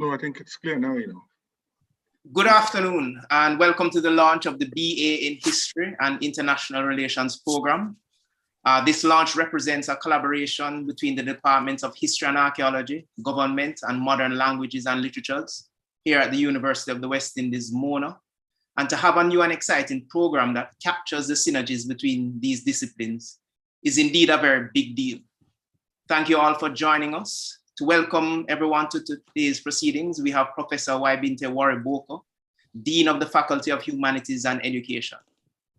No, I think it's clear now, Good afternoon and welcome to the launch of the BA in History and International Relations program. This launch represents a collaboration between the Departments of History and Archaeology, Government and Modern Languages and Literatures here at the University of the West Indies, Mona. And to have a new and exciting program that captures the synergies between these disciplines is indeed a very big deal. Thank you all for joining us. To welcome everyone to today's proceedings, we have Professor Waibinte Wariboko, Dean of the Faculty of Humanities and Education.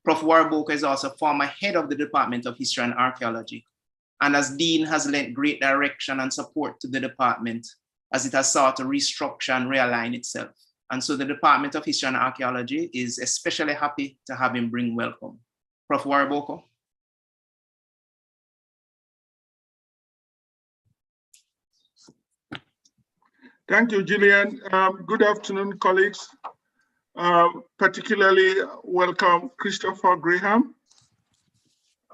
Prof. Wariboko is also former head of the Department of History and Archaeology, and as Dean has lent great direction and support to the department as it has sought to restructure and realign itself. And so the Department of History and Archaeology is especially happy to have him bring welcome. Prof. Wariboko. Thank you, Gillian. Good afternoon, colleagues. Particularly welcome Christopher Graham.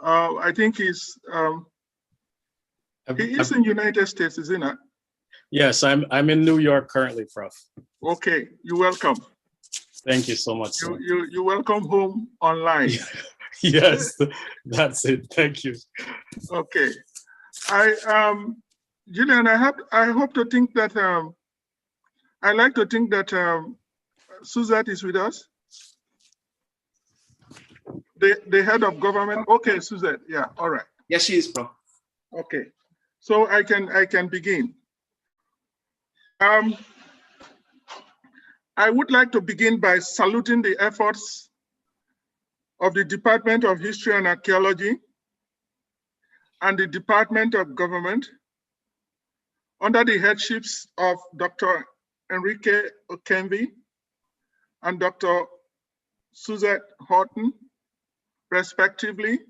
I think he's he is in United States, isn't it? Yes, I'm in New York currently, Prof. Okay, you're welcome. Thank you so much. You're welcome home online. Yes, that's it. Thank you. Okay, Gillian, I hope to think that I like to think that Suzette is with us. The head of government. Okay, Suzette. Yeah. All right. Yes, she is, Prof. Okay, so I can begin. I would like to begin by saluting the efforts of the Department of History and Archaeology and the Department of Government under the headships of Dr. Enrique Kenvin and Dr. Suzette Horton, respectively,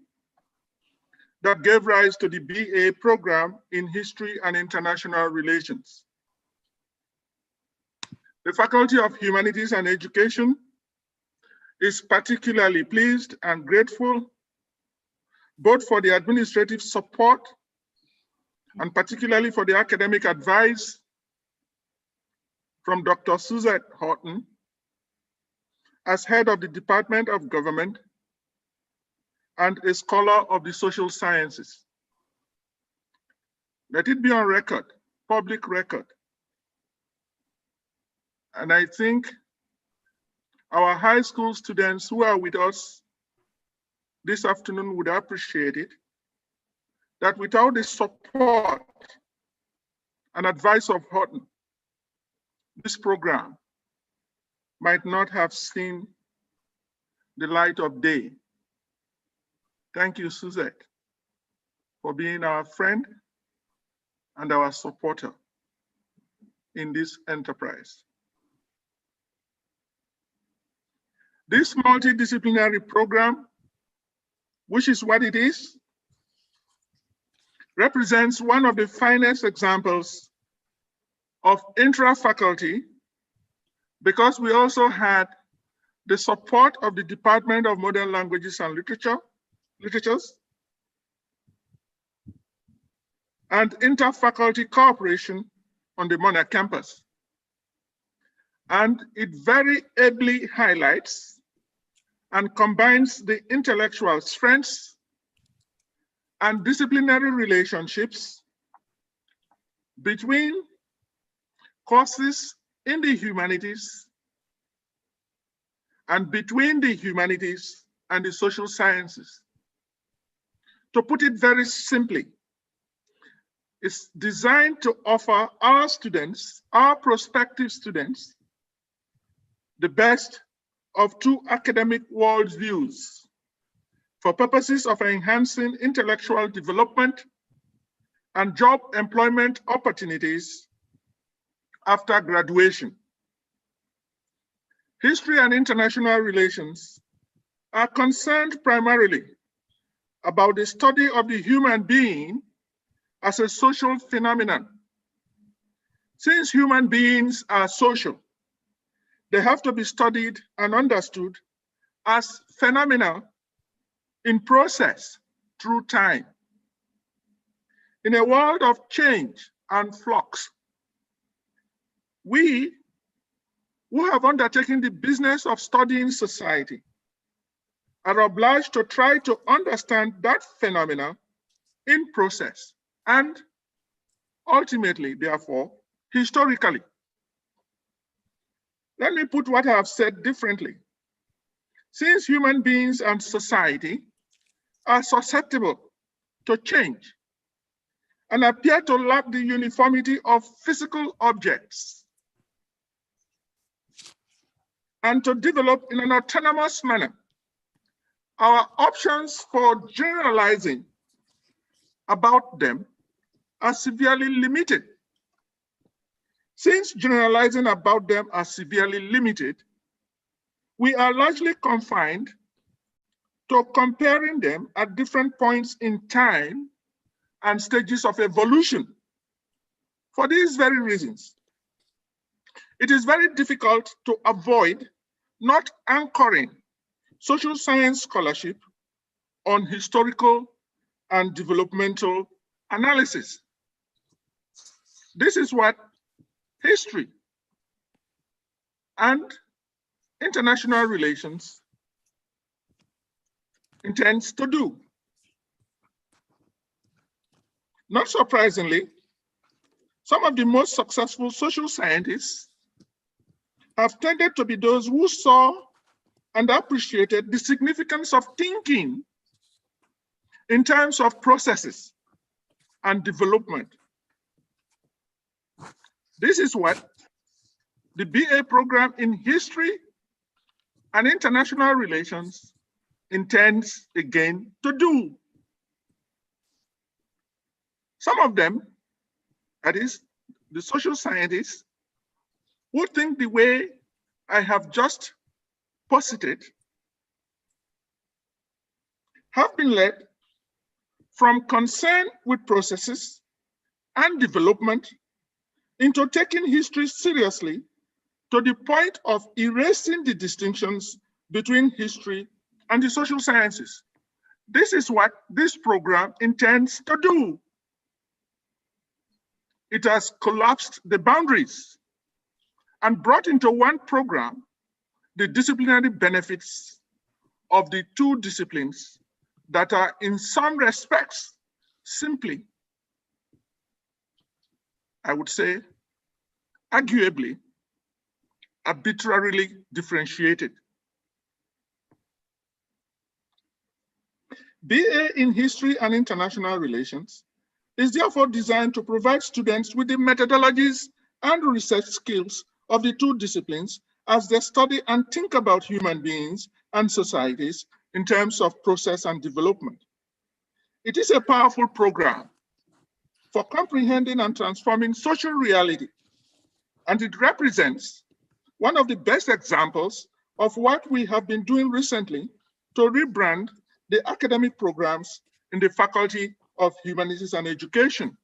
that gave rise to the BA program in History and International Relations. The Faculty of Humanities and Education is particularly pleased and grateful both for the administrative support and particularly for the academic advice from Dr. Suzette Horton as head of the Department of Government and a scholar of the social sciences. Let it be on record, public record. And I think our high school students who are with us this afternoon would appreciate it, that without the support and advice of Horton, this program might not have seen the light of day. Thank you, Suzette, for being our friend and our supporter in this enterprise. This multidisciplinary program, which is what it is, represents one of the finest examples of intra-faculty, because we also had the support of the Department of Modern Languages and Literatures and inter-faculty cooperation on the Mona campus. And it very ably highlights and combines the intellectual strengths and disciplinary relationships between courses in the humanities and between the humanities and the social sciences. To put it very simply, it's designed to offer our students, our prospective students, the best of two academic worldviews for purposes of enhancing intellectual development and job employment opportunities after graduation. History and international relations are concerned primarily about the study of the human being as a social phenomenon. Since human beings are social, they have to be studied and understood as phenomena in process through time. In a world of change and flux, we who have undertaken the business of studying society are obliged to try to understand that phenomena in process and ultimately, therefore, historically. Let me put what I have said differently. Since human beings and society are susceptible to change and appear to lack the uniformity of physical objects and to develop in an autonomous manner, our options for generalizing about them are severely limited. Since generalizing about them are severely limited, we are largely confined to comparing them at different points in time and stages of evolution. For these very reasons, it is very difficult to avoid not anchoring social science scholarship on historical and developmental analysis. This is what history and international relations intends to do. Not surprisingly, some of the most successful social scientists have tended to be those who saw and appreciated the significance of thinking in terms of processes and development. This is what the BA program in History and International Relations intends again to do. Some of them, that is, the social scientists, who think the way I have just posited, have been led from concern with processes and development into taking history seriously to the point of erasing the distinctions between history and the social sciences. This is what this program intends to do. It has collapsed the boundaries and brought into one program the disciplinary benefits of the two disciplines that are in some respects simply, I would say, arguably, arbitrarily differentiated. BA in History and International Relations is therefore designed to provide students with the methodologies and research skills of the two disciplines as they study and think about human beings and societies in terms of process and development. It is a powerful program for comprehending and transforming social reality, and it represents one of the best examples of what we have been doing recently to rebrand the academic programs in the Faculty of Humanities and Education.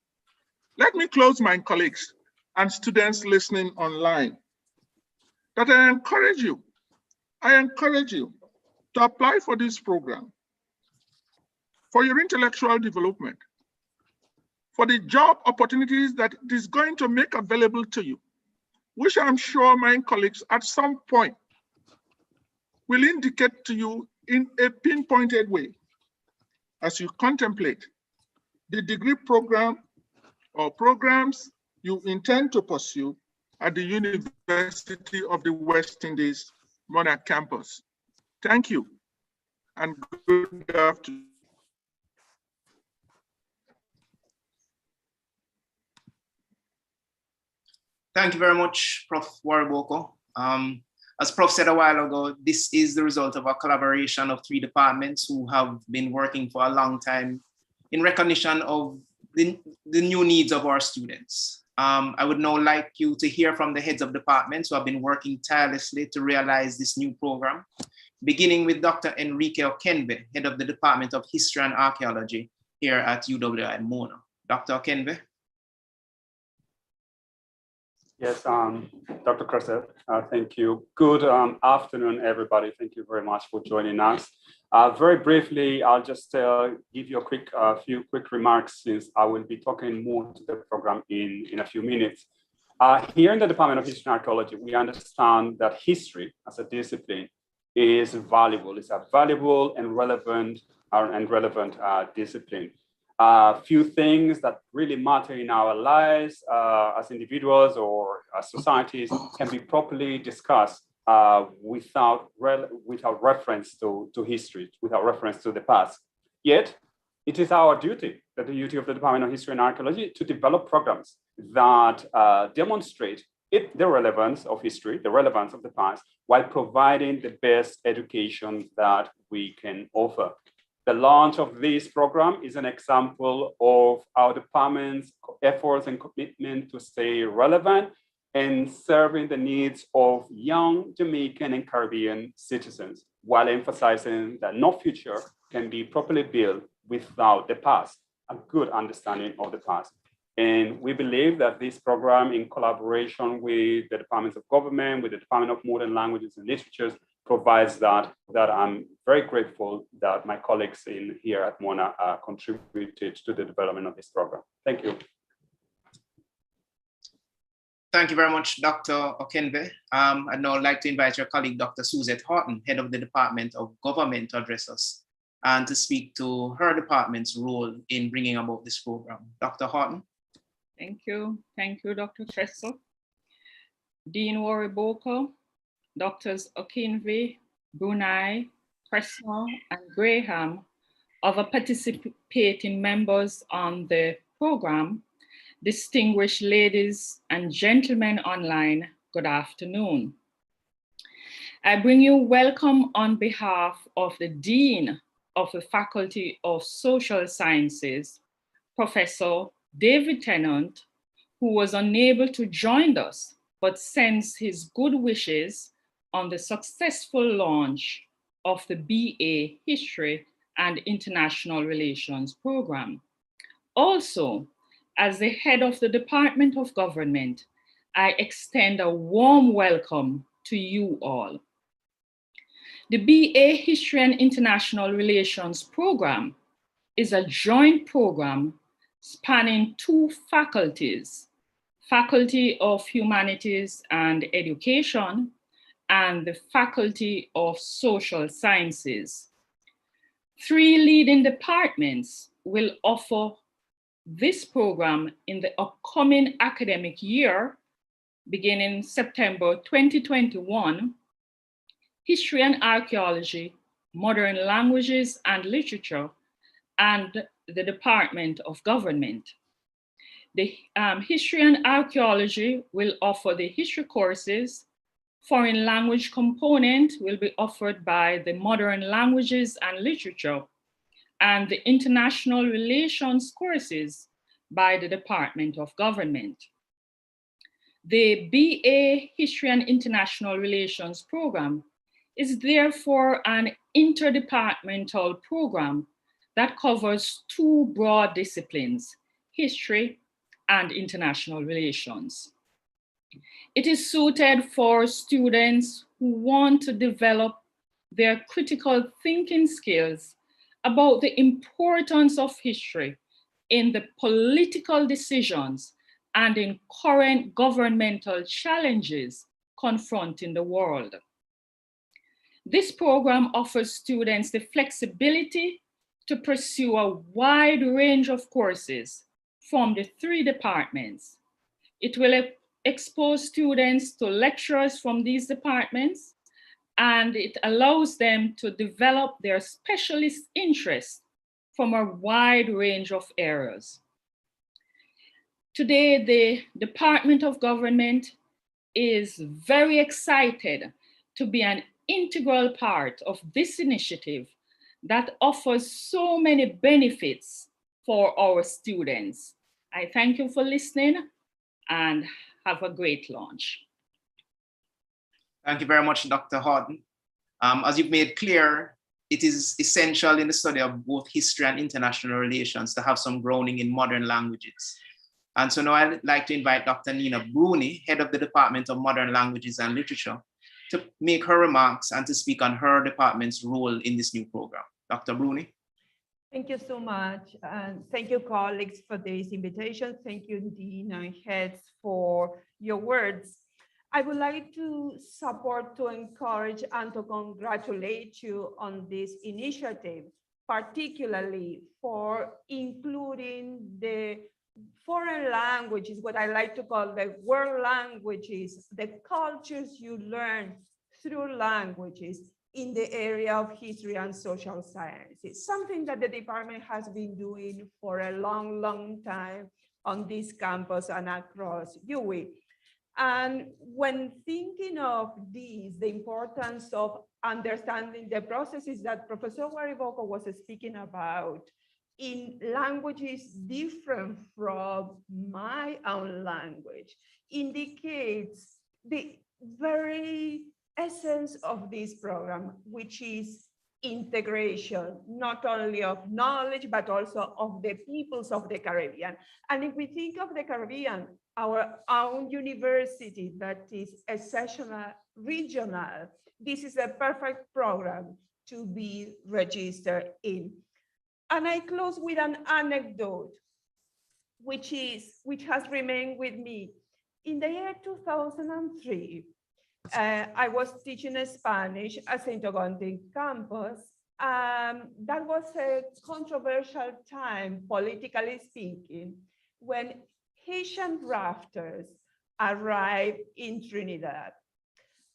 Let me close, my colleagues and students listening online, that I encourage you to apply for this program for your intellectual development, for the job opportunities that it is going to make available to you, which I'm sure my colleagues at some point will indicate to you in a pinpointed way as you contemplate the degree program or programs you intend to pursue at the University of the West Indies Monarch campus. Thank you and good afternoon. Thank you very much, Prof. Wariboko. As Prof said a while ago, this is the result of a collaboration of three departments who have been working for a long time in recognition of the new needs of our students. I would now like you to hear from the heads of departments who have been working tirelessly to realize this new program, beginning with Dr. Enrique Kenvin, head of the Department of History and Archaeology here at UWI Mona. Dr. Kenvin. Yes, Dr. Cressett, thank you. Good afternoon, everybody. Thank you very much for joining us. Very briefly, I'll just give you a few quick remarks since I will be talking more to the program in a few minutes. Here in the Department of History and Archaeology, we understand that history as a discipline is valuable. It's a valuable and relevant discipline. Few things that really matter in our lives as individuals or as societies can be properly discussed without reference to history, without reference to the past. Yet, it is our duty, the duty of the Department of History and Archaeology, to develop programs that demonstrate the relevance of history, the relevance of the past, while providing the best education that we can offer. The launch of this program is an example of our department's efforts and commitment to stay relevant and serving the needs of young Jamaican and Caribbean citizens, while emphasizing that no future can be properly built without the past, a good understanding of the past. And we believe that this program, in collaboration with the Departments of Government, with the Department of Modern Languages and Literatures, provides that I'm very grateful that my colleagues in here at MONA contributed to the development of this program. Thank you. Thank you very much, Dr. Kenvin. I'd now like to invite your colleague, Dr. Suzette Horton, head of the Department of Government, to address us and to speak to her department's role in bringing about this program. Dr. Horton. Thank you. Thank you, Dr. Tressel. Dean Wariboko, Doctors Kenvin, Bruni, Cresswell, and Graham, other participating members on the program, distinguished ladies and gentlemen online, good afternoon. I bring you welcome on behalf of the Dean of the Faculty of Social Sciences, Professor David Tennant, who was unable to join us, but sends his good wishes on the successful launch of the BA History and International Relations program. Also, as the head of the Department of Government, I extend a warm welcome to you all. The BA History and International Relations program is a joint program spanning two faculties, Faculty of Humanities and Education and the Faculty of Social Sciences. Three leading departments will offer this program in the upcoming academic year, beginning September 2021, History and Archaeology, Modern Languages and Literature, and the Department of Government. The History and Archaeology will offer the history courses. Foreign language component will be offered by the Modern Languages and Literature, and the International Relations courses by the Department of Government. The BA History and International Relations program is therefore an interdepartmental program that covers two broad disciplines, history and international relations. It is suited for students who want to develop their critical thinking skills about the importance of history in the political decisions and in current governmental challenges confronting the world. This program offers students the flexibility to pursue a wide range of courses from the three departments. It will expose students to lecturers from these departments, and it allows them to develop their specialist interests from a wide range of areas. Today, the Department of Government is very excited to be an integral part of this initiative that offers so many benefits for our students. I thank you for listening and have a great launch. Thank you very much, Dr. Horton. As you've made clear, it is essential in the study of both history and international relations to have some grounding in modern languages. And so now I'd like to invite Dr. Nina Bruni, head of the Department of Modern Languages and Literature, to make her remarks and to speak on her department's role in this new program. Dr. Bruni. Thank you so much. And thank you, colleagues, for this invitation. Thank you, Dean and heads, for your words. I would like to support, to encourage, and to congratulate you on this initiative, particularly for including the foreign languages, what I like to call the world languages, the cultures you learn through languages in the area of history and social sciences, something that the department has been doing for a long, long time on this campus and across UWI. And when thinking of this, the importance of understanding the processes that Professor Wariboko was speaking about in languages different from my own language, indicates the very essence of this program, which is integration, not only of knowledge, but also of the peoples of the Caribbean. And if we think of the Caribbean, our own university that is exceptional, regional, this is a perfect program to be registered in. And I close with an anecdote, which has remained with me. In the year 2003, I was teaching Spanish at St. Augustine campus. That was a controversial time, politically speaking, when Haitian rafters arrived in Trinidad.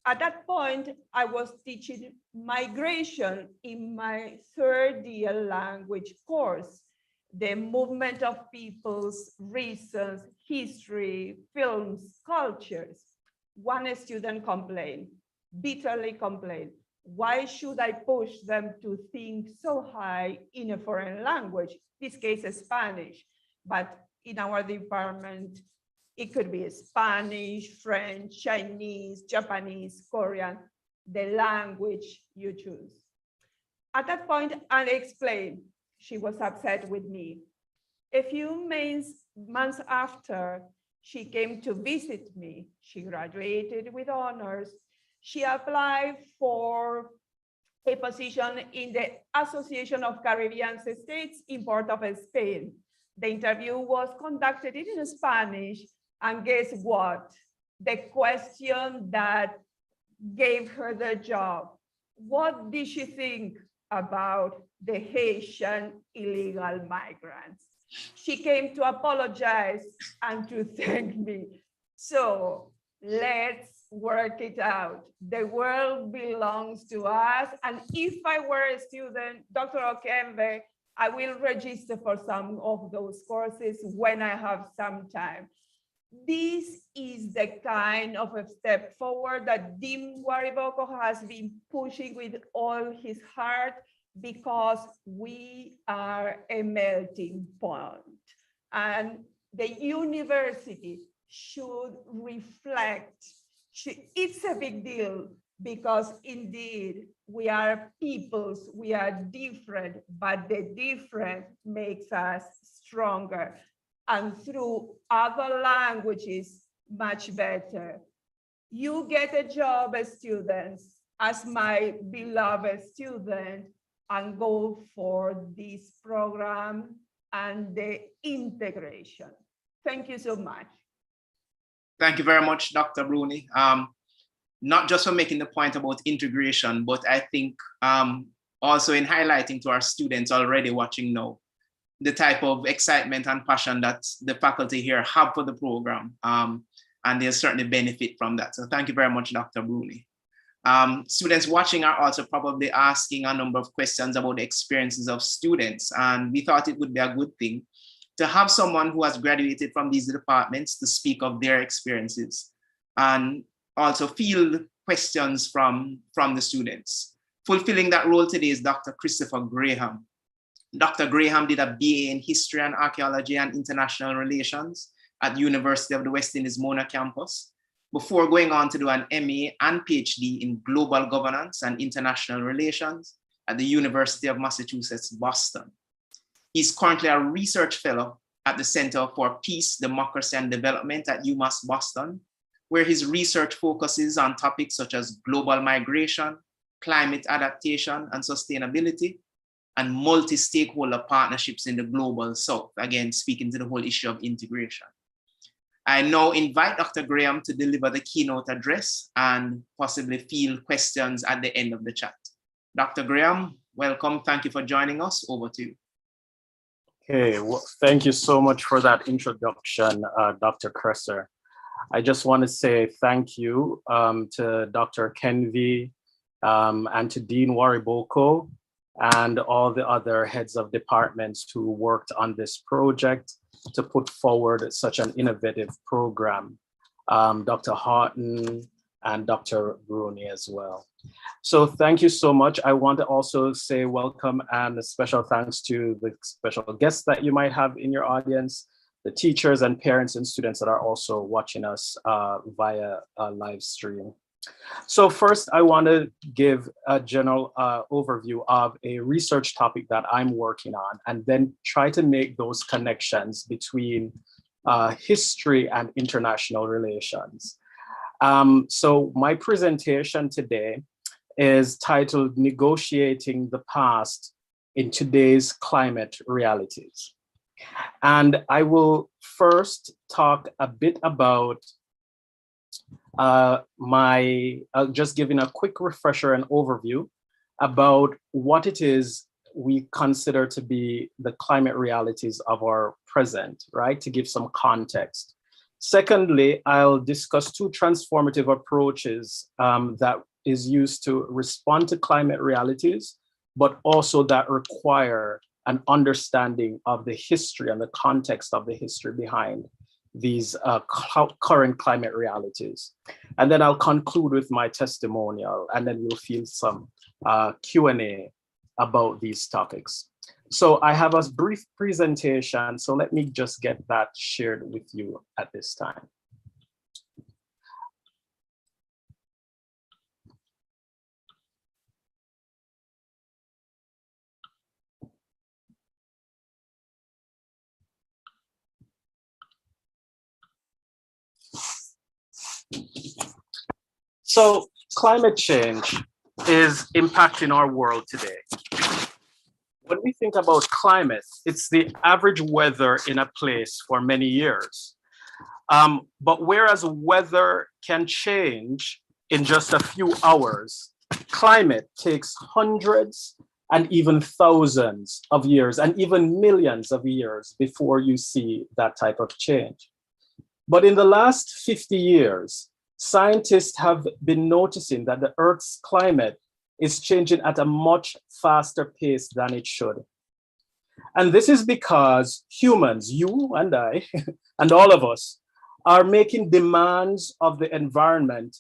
At that point, I was teaching migration in my third year language course, the movement of peoples, reasons, history, films, cultures. One student complained, bitterly complained, why should I push them to think so high in a foreign language, this case is Spanish, but in our department, it could be Spanish, French, Chinese, Japanese, Korean, the language you choose. At that point, I explained, she was upset with me. A few months after, she came to visit me. She graduated with honors. She applied for a position in the Association of Caribbean States in Port of Spain. The interview was conducted in Spanish, and guess what? The question that gave her the job, what did she think about the Haitian illegal migrants? She came to apologize and to thank me. So let's work it out. The world belongs to us. And if I were a student, Dr. Okembe, I will register for some of those courses when I have some time. This is the kind of a step forward that Dean Wariboko has been pushing with all his heart, because we are a melting pot. And the university should reflect, it's a big deal, because indeed we are peoples, we are different, but the different makes us stronger. And through other languages, much better. You get a job as students, as my beloved student, and go for this program and the integration. Thank you so much. Thank you very much, Dr. Bruni. Not just for making the point about integration, but I think also in highlighting to our students already watching now, the type of excitement and passion that the faculty here have for the program. And they'll certainly benefit from that. So thank you very much, Dr. Bruni. Students watching are also probably asking a number of questions about the experiences of students. And we thought it would be a good thing to have someone who has graduated from these departments to speak of their experiences and also field questions from the students. Fulfilling that role today is Dr. Christopher Graham. Dr. Graham did a BA in History and Archaeology and International Relations at the University of the West Indies Mona campus, before going on to do an MA and PhD in Global Governance and International Relations at the University of Massachusetts, Boston. He's currently a research fellow at the Center for Peace, Democracy, and Development at UMass Boston, where his research focuses on topics such as global migration, climate adaptation and sustainability, and multi-stakeholder partnerships in the global south. Again, speaking to the whole issue of integration. I now invite Dr. Graham to deliver the keynote address and possibly field questions at the end of the chat. Dr. Graham, welcome. Thank you for joining us. Over to you. Okay, well, thank you so much for that introduction, Dr. Kresser. I just want to say thank you to Dr. Kenvin and to Dean Wariboko and all the other heads of departments who worked on this project to put forward such an innovative program, Dr. Horton and Dr. Bruni as well. So thank you so much. I want to also say welcome and a special thanks to the special guests that you might have in your audience, the teachers and parents and students that are also watching us via live stream. So first, I want to give a general overview of a research topic that I'm working on, and then try to make those connections between history and international relations. So my presentation today is titled Negotiating the Past in Today's Climate Realities. And I will first talk a bit about just giving a quick refresher and overview about what it is we consider to be the climate realities of our present, right? To give some context. Secondly, I'll discuss two transformative approaches that is used to respond to climate realities, but also that require an understanding of the history and the context of the history behind these current climate realities. And then I'll conclude with my testimonial, and then we'll field some Q&A about these topics. So I have a brief presentation, so let me just get that shared with you at this time. So climate change is impacting our world today. When we think about climate, it's the average weather in a place for many years. But whereas weather can change in just a few hours, climate takes hundreds and even thousands of years and even millions of years before you see that type of change. But in the last 50 years, scientists have been noticing that the Earth's climate is changing at a much faster pace than it should. And this is because humans, you and I, and all of us, are making demands of the environment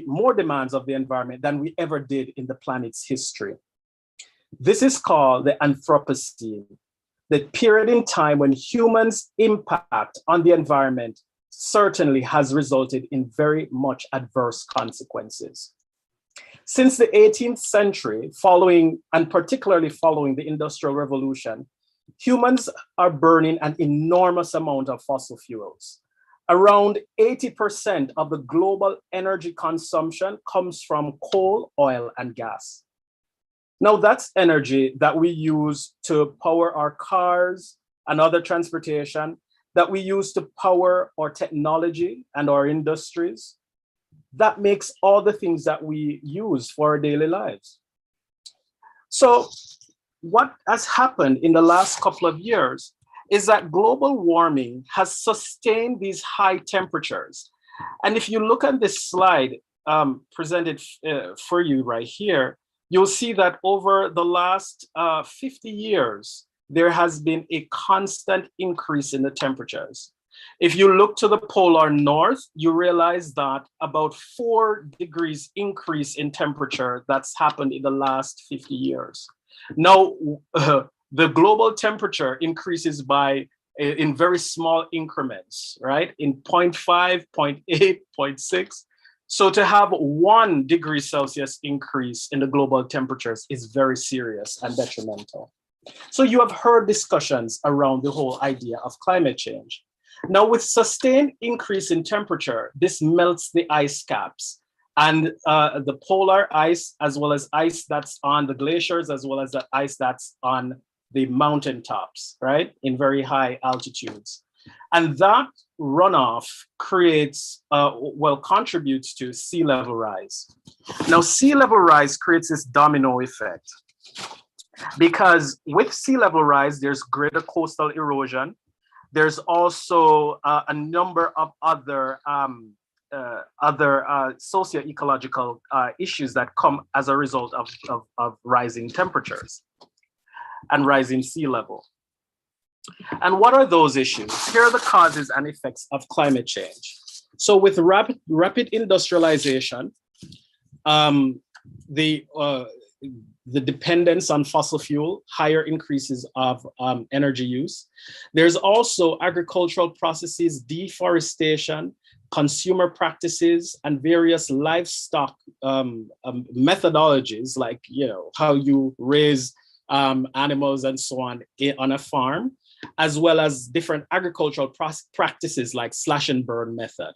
more demands of the environment than we ever did in the planet's history. This is called the Anthropocene, the period in time when humans' impact on the environment certainly has resulted in very much adverse consequences. Since the 18th century, and particularly following the Industrial Revolution, humans are burning an enormous amount of fossil fuels. Around 80% of the global energy consumption comes from coal, oil, and gas. Now that's energy that we use to power our cars and other transportation, that we use to power our technology and our industries. That makes all the things that we use for our daily lives. So what has happened in the last couple of years is that global warming has sustained these high temperatures. And if you look at this slide presented for you right here, you'll see that over the last 50 years, there has been a constant increase in the temperatures. If you look to the polar north, you realize that about 4 degrees increase in temperature that's happened in the last 50 years. Now, the global temperature increases in very small increments, right? In 0.5, 0.8, 0.6. So to have 1 degree Celsius increase in the global temperatures is very serious and detrimental. So you have heard discussions around the whole idea of climate change. Now with sustained increase in temperature, this melts the ice caps And the polar ice, as well as ice that's on the glaciers, as well as the ice that's on the mountaintops, right, in very high altitudes. And that runoff creates, contributes to sea level rise. Now, sea level rise creates this domino effect, because with sea level rise, there's greater coastal erosion. There's also a number of other socio-ecological issues that come as a result of rising temperatures and rising sea level. And what are those issues? Here are the causes and effects of climate change. So with rapid industrialization, the dependence on fossil fuel, higher increases of energy use. There's also agricultural processes, deforestation, consumer practices, and various livestock methodologies, like how you raise animals and so on a farm, as well as different agricultural practices like slash and burn method.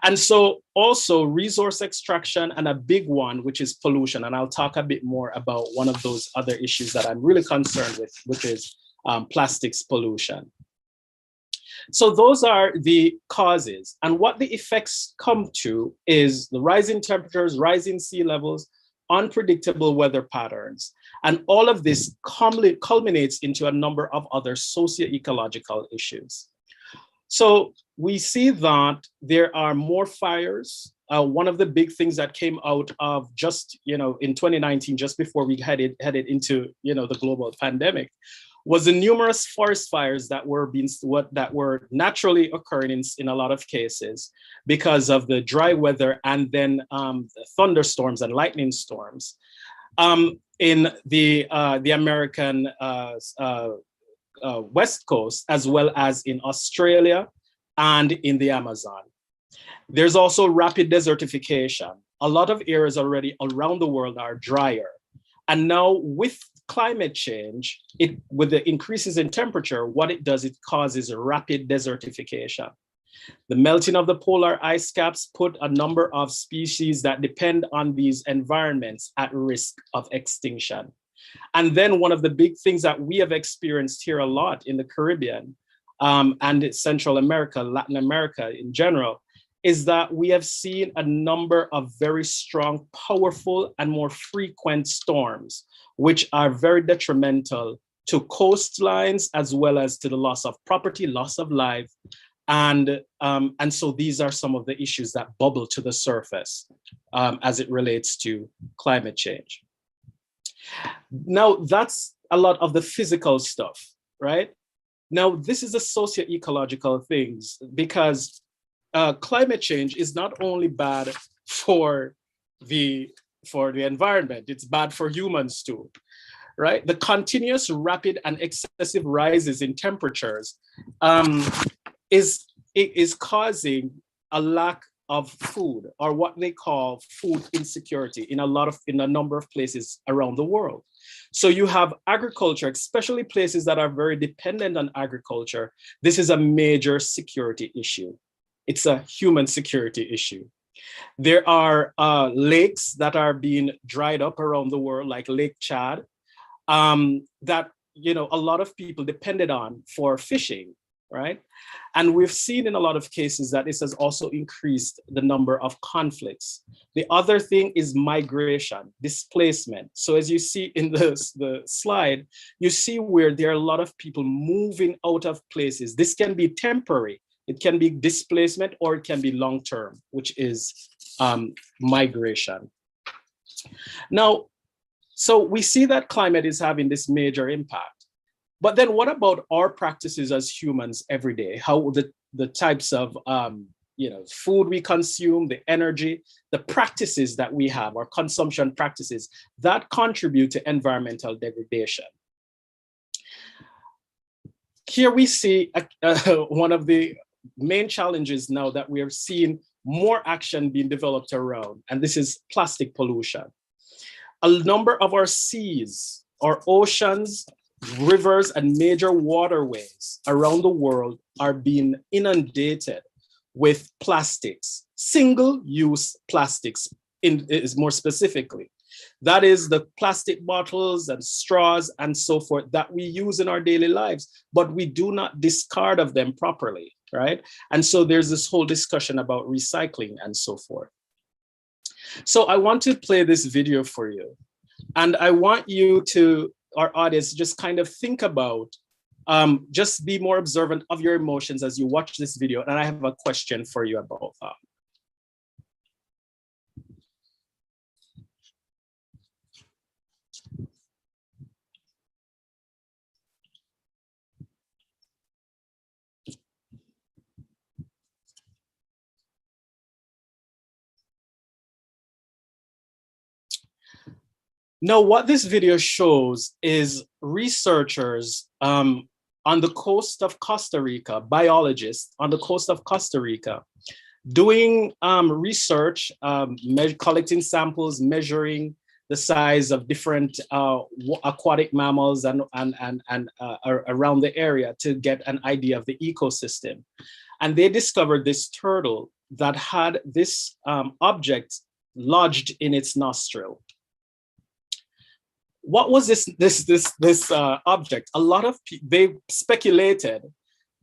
And so also resource extraction, and a big one, which is pollution. And I'll talk a bit more about one of those other issues that I'm really concerned with, which is plastics pollution. So those are the causes. And what the effects come to is the rising temperatures, rising sea levels, unpredictable weather patterns. And all of this culminates into a number of other socio-ecological issues. So we see that there are more fires. One of the big things that came out of just, in 2019, just before we headed into, the global pandemic, was the numerous forest fires that were naturally occurring in a lot of cases because of the dry weather and then thunderstorms and lightning storms in the American West Coast, as well as in Australia and in the Amazon. There's also rapid desertification. A lot of areas already around the world are drier. And now with climate change, with the increases in temperature, what it does, it causes rapid desertification. The melting of the polar ice caps put a number of species that depend on these environments at risk of extinction. And then one of the big things that we have experienced here a lot in the Caribbean and Central America, Latin America in general, is that we have seen a number of very strong, powerful, and more frequent storms, which are very detrimental to coastlines, as well as to the loss of property, loss of life. And so these are some of the issues that bubble to the surface as it relates to climate change. Now, that's a lot of the physical stuff, right? Now, this is the socio-ecological things, because climate change is not only bad for the environment, it's bad for humans too, right? The continuous rapid and excessive rises in temperatures is causing a lack of food, or what they call food insecurity in a number of places around the world. So you have agriculture, especially places that are very dependent on agriculture. This is a major security issue. It's a human security issue. There are lakes that are being dried up around the world, like Lake Chad, that a lot of people depended on for fishing, right? And we've seen in a lot of cases that this has also increased the number of conflicts. The other thing is migration, displacement. So as you see in the slide, you see where there are a lot of people moving out of places. This can be temporary. It can be displacement, or it can be long-term, which is migration. Now, so we see that climate is having this major impact. But then what about our practices as humans every day? How the types of food we consume, the energy, the practices that we have, our consumption practices, that contribute to environmental degradation. Here we see one of the main challenges now that we are seeing more action being developed around, and this is plastic pollution. A number of our seas, our oceans, rivers, and major waterways around the world are being inundated with plastics, single-use plastics is more specifically. That is the plastic bottles and straws and so forth that we use in our daily lives, but we do not discard of them properly, right? And so there's this whole discussion about recycling and so forth. So I want to play this video for you. And I want you to, our audience, just kind of think about, just be more observant of your emotions as you watch this video. And I have a question for you about that. Now, what this video shows is researchers on the coast of Costa Rica, biologists on the coast of Costa Rica, doing research, collecting samples, measuring the size of different aquatic mammals and around the area to get an idea of the ecosystem. And they discovered this turtle that had this object lodged in its nostril. What was this object? A lot of people, they speculated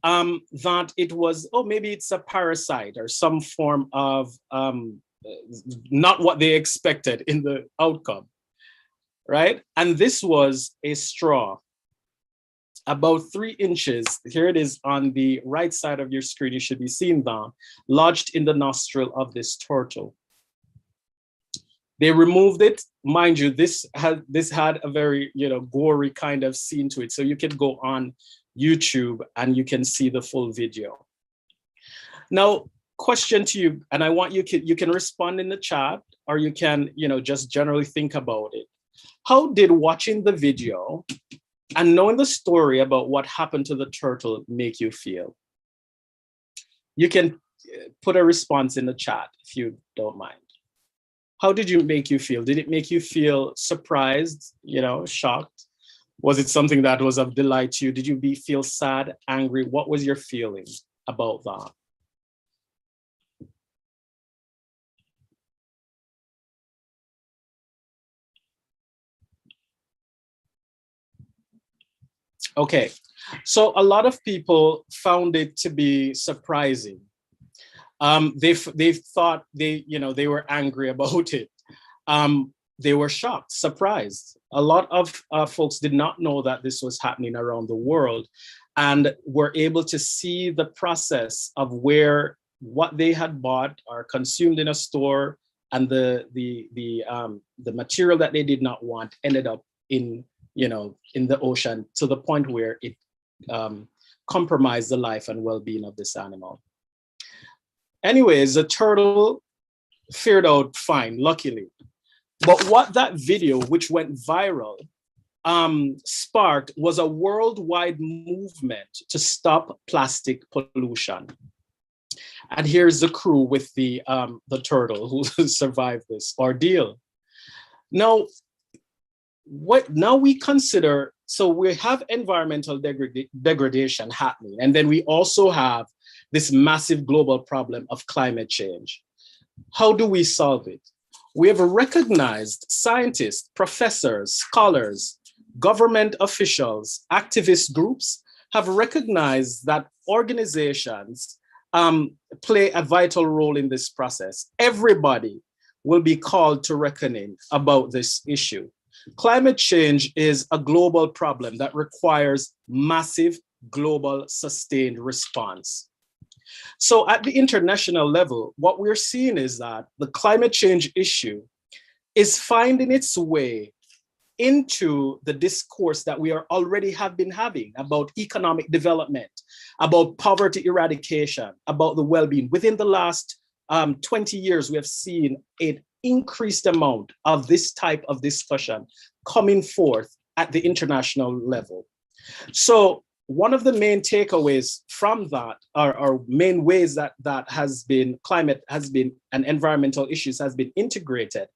that it was, oh, maybe it's a parasite or some form of not what they expected in the outcome, right? And this was a straw, about 3 inches. Here it is on the right side of your screen. You should be seeing that, lodged in the nostril of this turtle. They removed it. Mind you, this had a very, gory kind of scene to it. So you can go on YouTube and you can see the full video. Now, question to you, and I want you can respond in the chat, or you can, just generally think about it. How did watching the video and knowing the story about what happened to the turtle make you feel? You can put a response in the chat if you don't mind. How did it make you feel? Did it make you feel surprised, shocked? Was it something that was of delight to you? Did you feel sad, angry? What was your feeling about that? Okay, so a lot of people found it to be surprising. They thought they were angry about it. They were shocked, surprised. A lot of folks did not know that this was happening around the world, and were able to see the process of where what they had bought or consumed in a store and the material that they did not want ended up in the ocean, to the point where it compromised the life and well-being of this animal. Anyways, the turtle fared out fine, luckily. But what that video, which went viral, sparked was a worldwide movement to stop plastic pollution. And here's the crew with the turtle who survived this ordeal. Now we consider, so we have environmental degradation happening, and then we also have this massive global problem of climate change. How do we solve it? We have recognized scientists, professors, scholars, government officials, activist groups have recognized that organizations play a vital role in this process. Everybody will be called to reckoning about this issue. Climate change is a global problem that requires massive global sustained response. So at the international level, what we're seeing is that the climate change issue is finding its way into the discourse that we have been having about economic development, about poverty eradication, about the well-being. Within the last 20 years, we have seen an increased amount of this type of discussion coming forth at the international level. So one of the main takeaways from that, or main ways that climate has been, and environmental issues has been integrated,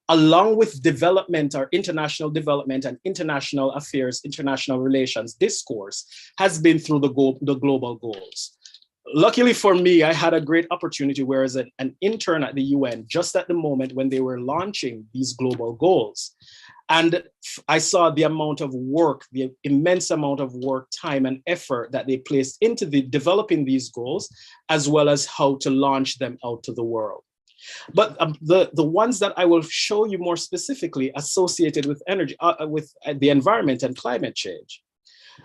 along with development or international development and international affairs, international relations discourse, has been through the global goals. luckily for me, I had a great opportunity where as an intern at the UN, just at the moment when they were launching these global goals. And I saw the amount of work, the immense amount of work, time, and effort that they placed into developing these goals, as well as how to launch them out to the world. But the ones that I will show you more specifically associated with energy, with the environment and climate change.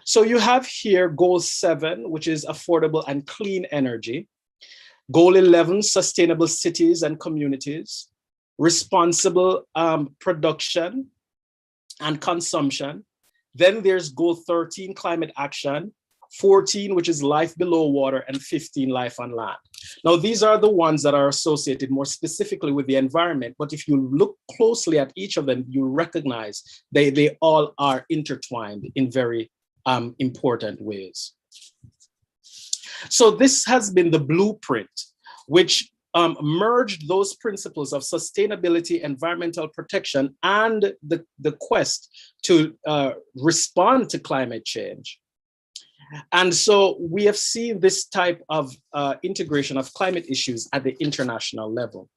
So you have here goal 7, which is affordable and clean energy. Goal 11, sustainable cities and communities. Responsible production and consumption. Then there's goal 13, climate action. 14, which is life below water, and 15, life on land. Now, these are the ones that are associated more specifically with the environment, but if you look closely at each of them, you recognize they all are intertwined in very important ways. So this has been the blueprint, which merged those principles of sustainability, environmental protection, and the quest to respond to climate change. And so we have seen this type of integration of climate issues at the international level.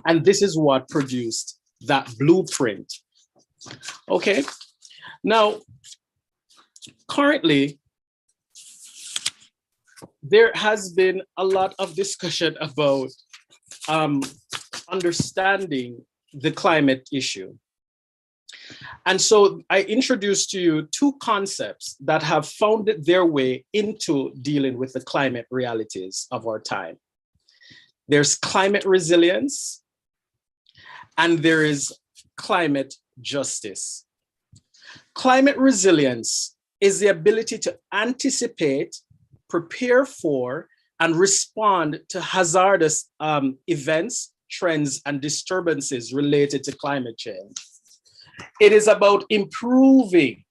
And this is what produced that blueprint. Okay, now, currently, there has been a lot of discussion about understanding the climate issue. And so I introduced to you 2 concepts that have found their way into dealing with the climate realities of our time. There's climate resilience, and there is climate justice. Climate resilience is the ability to anticipate, prepare for, and respond to hazardous events, trends, and disturbances related to climate change. It is about improving,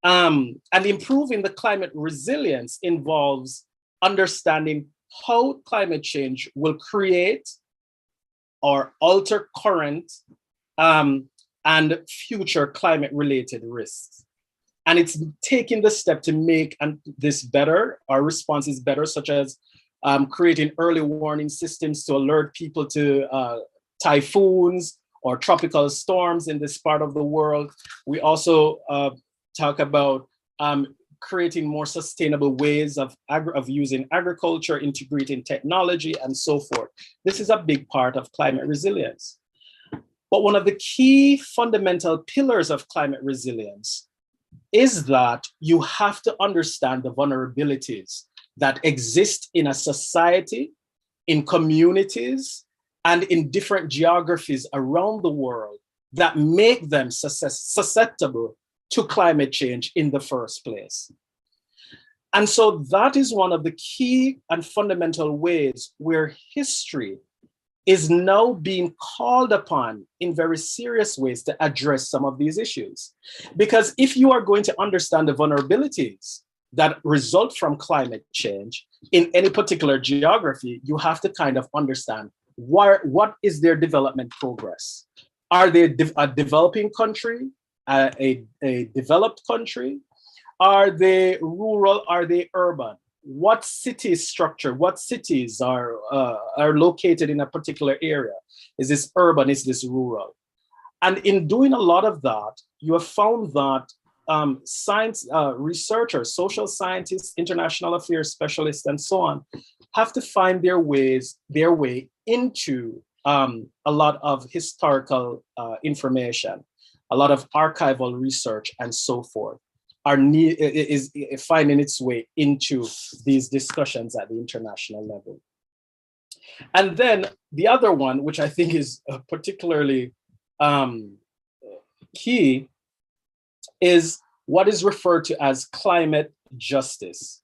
and improving the climate resilience involves understanding how climate change will create or alter current and future climate-related risks. And it's taking the step to make this better, our responses better, such as creating early warning systems to alert people to typhoons or tropical storms in this part of the world. We also talk about creating more sustainable ways of using agriculture, integrating technology, and so forth. This is a big part of climate resilience. But one of the key fundamental pillars of climate resilience is that you have to understand the vulnerabilities that exist in a society, in communities, and in different geographies around the world that make them susceptible to climate change in the first place. And so that is one of the key and fundamental ways where history is now being called upon in very serious ways to address some of these issues. Because if you are going to understand the vulnerabilities that result from climate change in any particular geography, you have to kind of understand what is their development progress. Are they a developing country, a developed country? Are they rural? Are they urban? What city structure, what cities are located in a particular area? Is this urban, is this rural? And in doing a lot of that, you have found that science researchers, social scientists, international affairs specialists, and so on, have to find their way into a lot of historical information, a lot of archival research, and so forth. Is finding its way into these discussions at the international level. And then the other one, which I think is particularly key, is what is referred to as climate justice.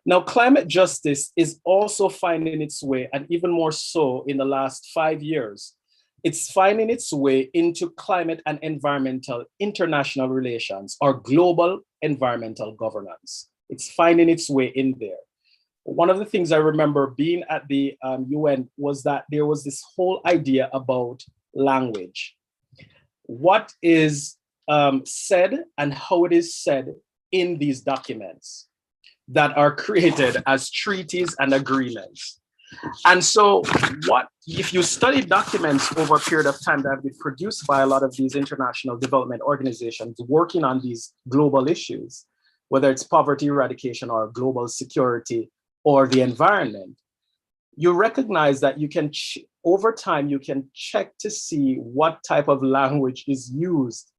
Now, climate justice is also finding its way, and even more so in the last 5 years, it's finding its way into climate and environmental international relations, or global environmental governance. It's finding its way in there. One of the things I remember being at the UN was that there was this whole idea about language. What is said and how it is said in these documents. that are created as treaties and agreements. And so what, if you study documents over a period of time that have been produced by a lot of these international development organizations working on these global issues, whether it's poverty eradication or global security or the environment, you recognize that you can, over time, you can check to see what type of language is used.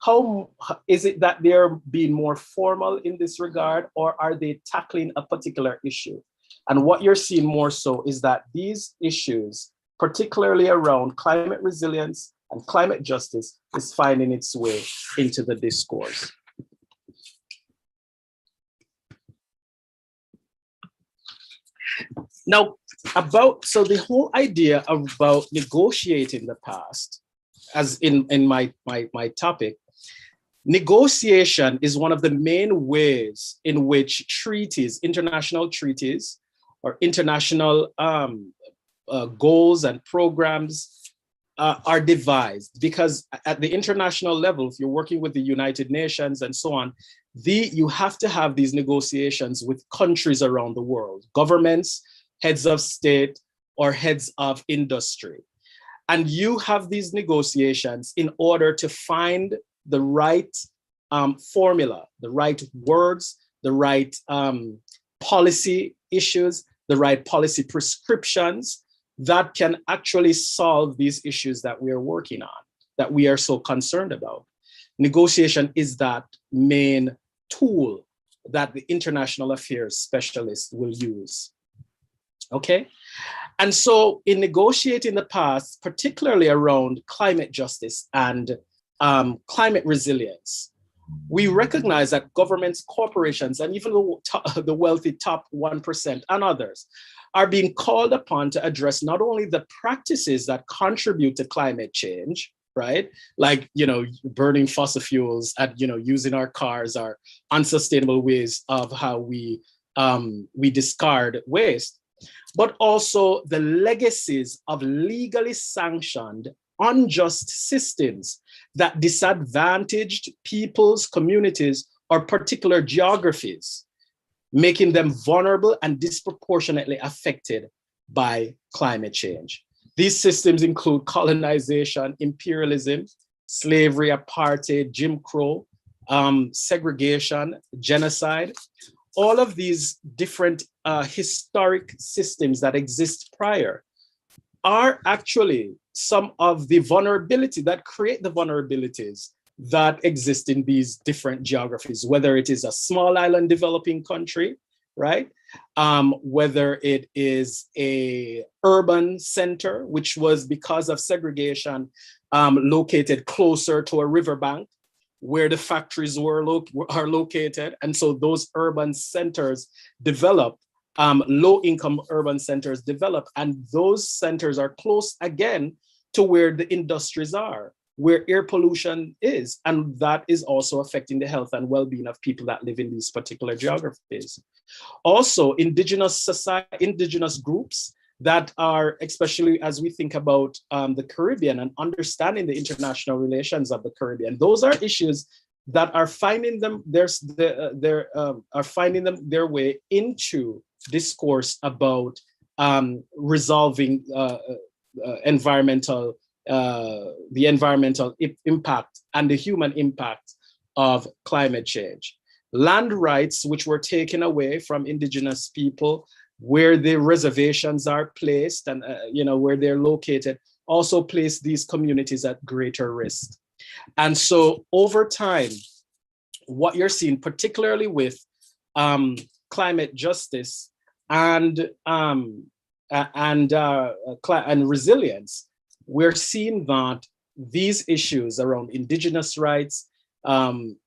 How is it that they're being more formal in this regard, or are they tackling a particular issue? And what you're seeing more so is that these issues, particularly around climate resilience and climate justice, is finding its way into the discourse. Now, so the whole idea about negotiating the past, as in my topic, negotiation is one of the main ways in which treaties, international treaties, or international goals and programs are devised. Because at the international level, if you're working with the United Nations and so on, you have to have these negotiations with countries around the world, governments, heads of state, or heads of industry. And you have these negotiations in order to find the right formula, the right words, the right policy issues, the right policy prescriptions that can actually solve these issues that we are working on, that we are so concerned about. Negotiation is that main tool that the international affairs specialist will use. Okay? And so in negotiating the past, particularly around climate justice and climate resilience, we recognize that governments, corporations, and even the wealthy top 1% and others are being called upon to address not only the practices that contribute to climate change, right? Like, burning fossil fuels and, using our cars are unsustainable ways of how we discard waste, but also the legacies of legally sanctioned unjust systems that disadvantaged peoples, communities, or particular geographies, making them vulnerable and disproportionately affected by climate change. These systems include colonization, imperialism, slavery, apartheid, Jim Crow, segregation, genocide. All of these different historic systems that exist prior are actually some of the vulnerability that create the vulnerabilities that exist in these different geographies, whether it is a small island developing country, right? Whether it is a urban center, which was because of segregation located closer to a riverbank where the factories are located. And so those urban centers develop, low-income urban centers develop, and those centers are close again to where the industries are, where air pollution is, and that is also affecting the health and well-being of people that live in these particular geographies. Also, indigenous groups that are, especially as we think about the Caribbean and understanding the international relations of the Caribbean, those are issues that are finding their way into discourse about resolving the environmental impact and the human impact of climate change. Land rights, which were taken away from indigenous people, where the reservations are placed and where they're located, also place these communities at greater risk. And so over time, what you're seeing, particularly with climate justice and resilience, we're seeing that these issues around indigenous rights, low-income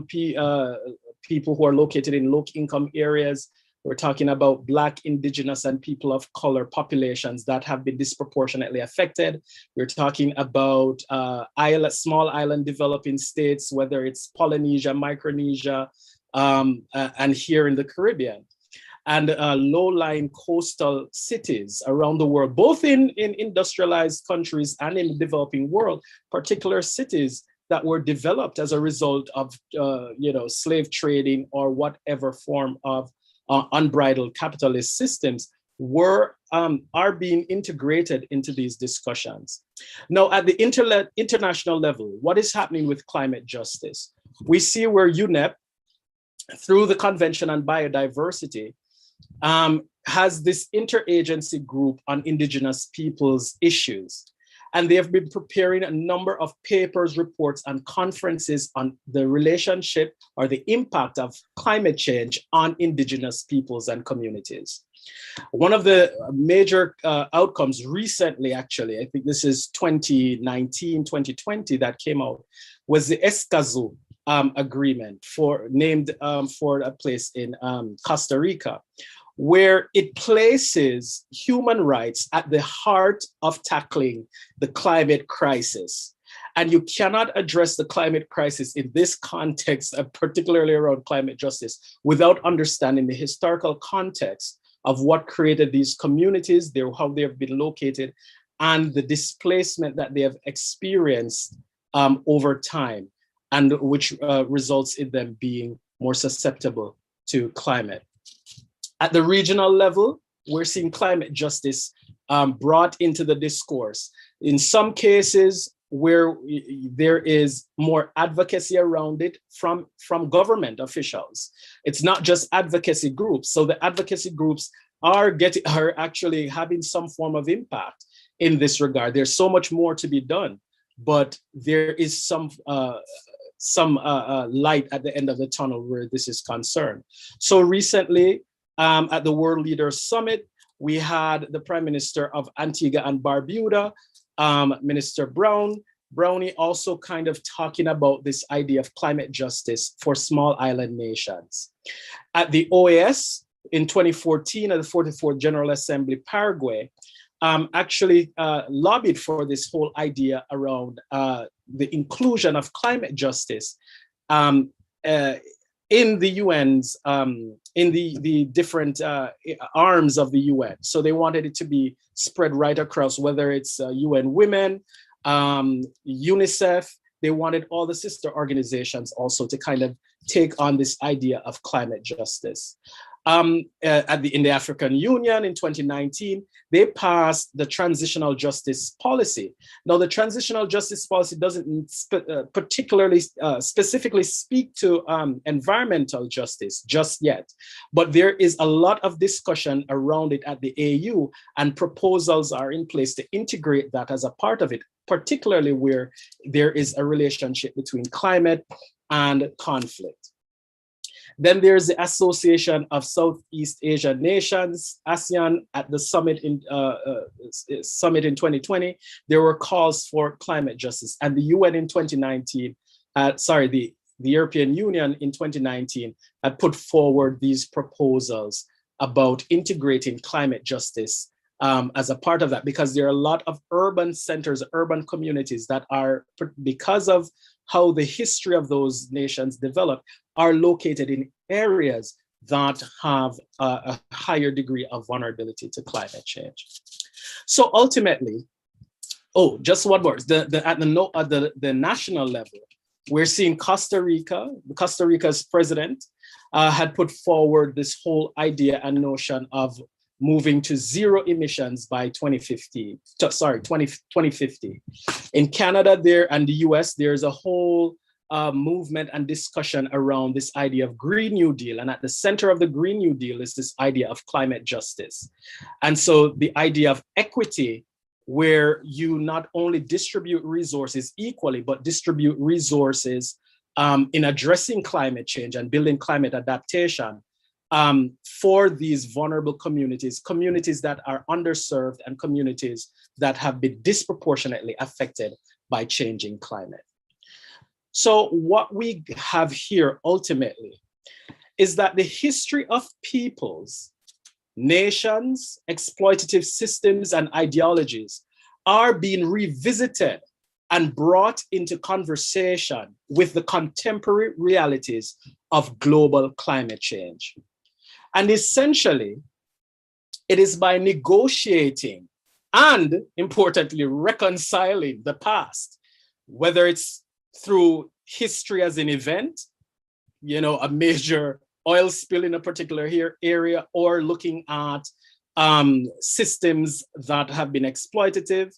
people who are located in low-income areas, we're talking about Black, Indigenous, and people of color populations that have been disproportionately affected. We're talking about small island developing states, whether it's Polynesia, Micronesia, and here in the Caribbean. And low-lying coastal cities around the world, both in industrialized countries and in the developing world, particular cities that were developed as a result of slave trading or whatever form of unbridled capitalist systems are being integrated into these discussions. Now, at the international level, what is happening with climate justice? We see where UNEP, through the Convention on Biodiversity, has this interagency group on Indigenous peoples' issues. And they have been preparing a number of papers, reports, and conferences on the relationship or the impact of climate change on Indigenous peoples and communities. One of the major outcomes recently, actually, I think this is 2019, 2020 that came out, was the Escazú agreement named for a place in Costa Rica, where it places human rights at the heart of tackling the climate crisis. And you cannot address the climate crisis in this context, particularly around climate justice, without understanding the historical context of what created these communities, how they have been located, and the displacement that they have experienced over time, and which results in them being more susceptible to climate. At the regional level, we're seeing climate justice brought into the discourse. In some cases where there is more advocacy around it from government officials. It's not just advocacy groups. So the advocacy groups are actually having some form of impact in this regard. There's so much more to be done, but there is some light at the end of the tunnel where this is concerned. So recently, at the World Leaders Summit, we had the Prime Minister of Antigua and Barbuda, Minister Bruni, also kind of talking about this idea of climate justice for small island nations. At the OAS in 2014, at the 44th General Assembly, Paraguay, actually lobbied for this whole idea around the inclusion of climate justice in the UN's, in the different arms of the UN. So they wanted it to be spread right across, whether it's UN Women, UNICEF. They wanted all the sister organizations also to kind of take on this idea of climate justice. In the African Union in 2019, they passed the Transitional Justice Policy. Now, the Transitional Justice Policy doesn't particularly specifically speak to environmental justice just yet, but there is a lot of discussion around it at the AU, and proposals are in place to integrate that as a part of it, particularly where there is a relationship between climate and conflict. Then there's the Association of Southeast Asian Nations, ASEAN, at the summit in 2020. There were calls for climate justice, and the UN in 2019, the European Union in 2019 had put forward these proposals about integrating climate justice as a part of that, because there are a lot of urban centers, urban communities that are, because of how the history of those nations developed, are located in areas that have a higher degree of vulnerability to climate change. So ultimately, just one more, at the national level, we're seeing Costa Rica's president had put forward this whole idea and notion of moving to zero emissions by 2050. In Canada and the US, there's a whole movement and discussion around this idea of Green New Deal. And at the center of the Green New Deal is this idea of climate justice. And so the idea of equity, where you not only distribute resources equally, but distribute resources in addressing climate change and building climate adaptation for these vulnerable communities that are underserved and communities that have been disproportionately affected by changing climate. So what we have here ultimately is that the history of peoples, nations, exploitative systems, and ideologies are being revisited and brought into conversation with the contemporary realities of global climate change. And essentially, it is by negotiating and, importantly, reconciling the past, whether it's through history as an event, you know, a major oil spill in a particular area, or looking at systems that have been exploitative,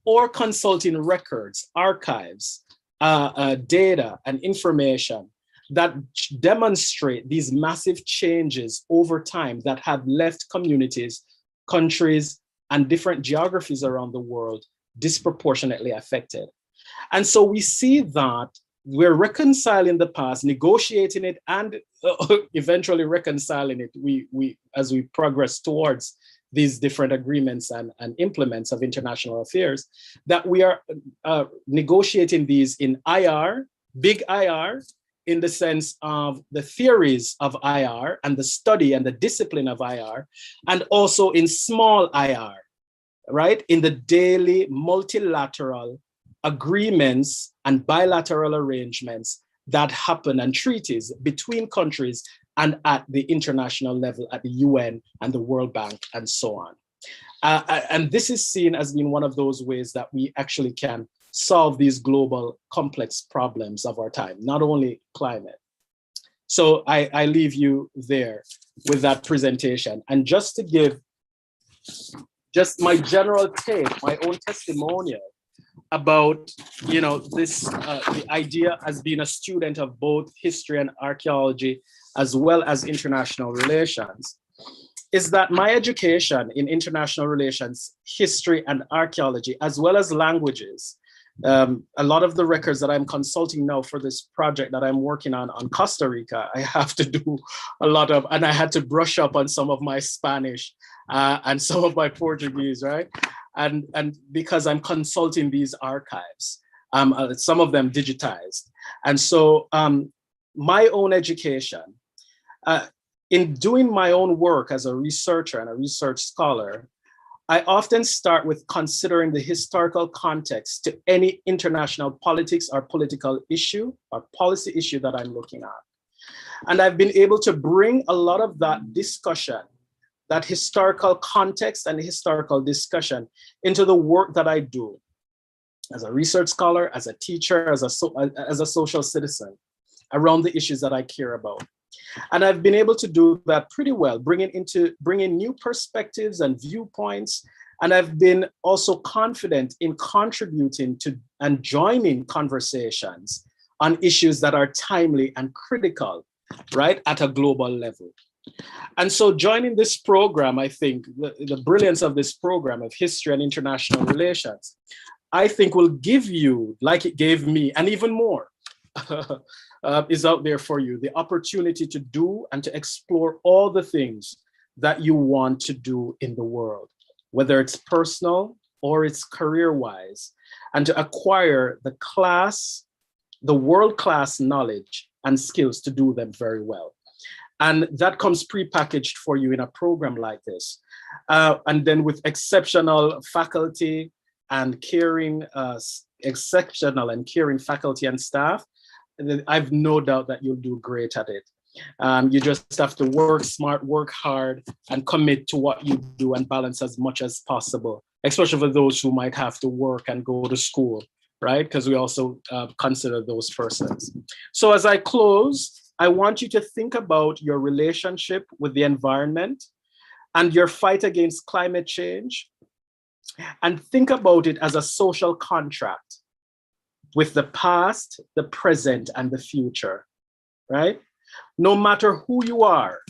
or consulting records, archives, data and information that demonstrate these massive changes over time that have left communities, countries, and different geographies around the world disproportionately affected. And so we see that we're reconciling the past, negotiating it, and eventually reconciling it as we progress towards these different agreements and implements of international affairs, that we are negotiating these in IR, big IR, in the sense of the theories of IR and the study and the discipline of IR, and also in small IR, right? In the daily multilateral agreements and bilateral arrangements that happen, and treaties between countries and at the international level, at the UN and the World Bank and so on. And this is seen as being one of those ways that we actually can solve these global complex problems of our time, not only climate. So I leave you there with that presentation. And just to give just my general take, my own testimonial about, you know, this, the idea as being a student of both history and archaeology, as well as international relations, is that my education in international relations, history and archaeology, as well as languages, a lot of the records that I'm consulting now for this project that I'm working on Costa Rica, I have to do a lot of, and I had to brush up on some of my Spanish and some of my Portuguese, right? And because I'm consulting these archives, some of them digitized. And so my own education, in doing my own work as a researcher and a research scholar, I often start with considering the historical context to any international politics or political issue or policy issue that I'm looking at. And I've been able to bring a lot of that discussion, that historical context and historical discussion, into the work that I do as a research scholar, as a teacher, as a social citizen around the issues that I care about. And I've been able to do that pretty well, bringing new perspectives and viewpoints. And I've been also confident in contributing to and joining conversations on issues that are timely and critical, right, at a global level. And so joining this program, I think the brilliance of this program of history and international relations, I think will give you, like it gave me, and even more, is out there for you, the opportunity to do and to explore all the things that you want to do in the world, whether it's personal or it's career-wise, and to acquire the world-class knowledge and skills to do them very well. And that comes pre-packaged for you in a program like this. And then with exceptional faculty and caring, exceptional and caring faculty and staff, I've no doubt that you'll do great at it. You just have to work smart, work hard, and commit to what you do and balance as much as possible, especially for those who might have to work and go to school, right? Because we also consider those persons. So as I close, I want you to think about your relationship with the environment and your fight against climate change, and think about it as a social contract with the past, the present, and the future, right? No matter who you are,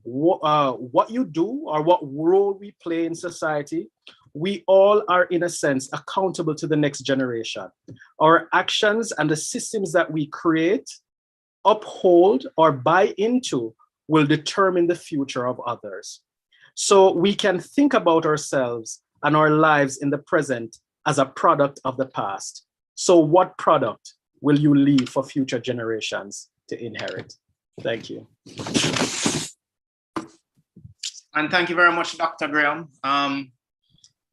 what you do, or what role we play in society, we all are, in a sense, accountable to the next generation. Our actions and the systems that we create, uphold, or buy into will determine the future of others. So we can think about ourselves and our lives in the present as a product of the past. So what product will you leave for future generations to inherit? Thank you. And thank you very much, Dr. Graham.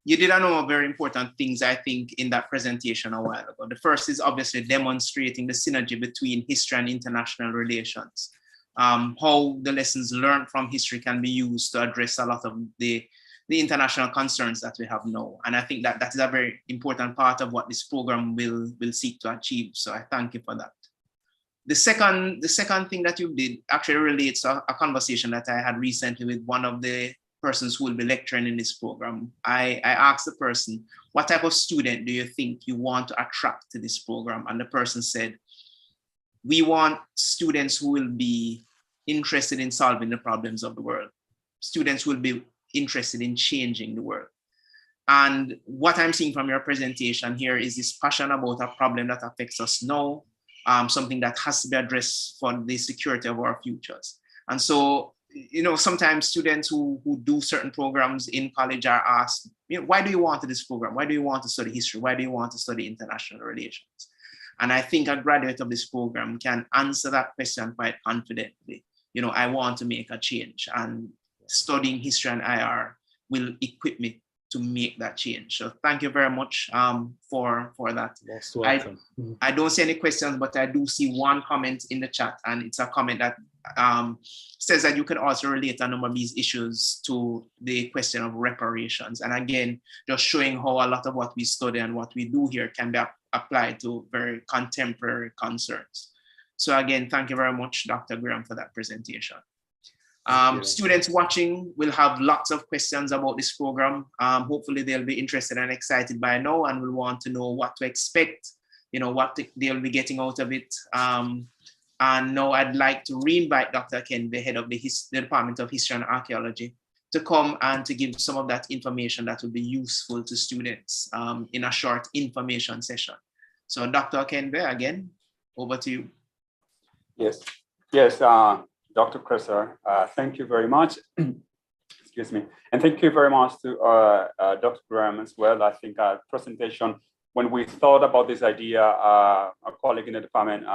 You did a number of very important things, I think, in that presentation a while ago. The first is obviously demonstrating the synergy between history and international relations, how the lessons learned from history can be used to address a lot of the the international concerns that we have now. And I think that that is a very important part of what this program will seek to achieve. So I thank you for that. The second thing that you did actually relates to a conversation that I had recently with one of the persons who will be lecturing in this program. I asked the person, what type of student do you think you want to attract to this program? And the person said, we want students who will be interested in solving the problems of the world. Students will be interested in changing the world. And what I'm seeing from your presentation here is this passion about a problem that affects us now, something that has to be addressed for the security of our futures. And so, you know, sometimes students who do certain programs in college are asked, you know, why do you want to do this program? Why do you want to study history? Why do you want to study international relations? And I think a graduate of this program can answer that question quite confidently. You know, I want to make a change, and studying history and IR will equip me to make that change. So thank you very much for that. Most welcome. I don't see any questions, but I do see one comment in the chat, and it's a comment that says that you can also relate a number of these issues to the question of reparations. And again, just showing how a lot of what we study and what we do here can be applied to very contemporary concerns. So again, thank you very much, Dr. Graham, for that presentation. Students watching will have lots of questions about this program. Hopefully they'll be interested and excited by now and will want to know what to expect, you know, what they'll be getting out of it. And now I'd like to re-invite Dr. Ken, the head of the Department of History and Archaeology, to come and to give some of that information that will be useful to students in a short information session. So Dr. Kenvin, again, over to you. Yes, Dr. Kresser, thank you very much. Excuse me. And thank you very much to Dr. Graham as well. I think our presentation, when we thought about this idea, our colleague in the department,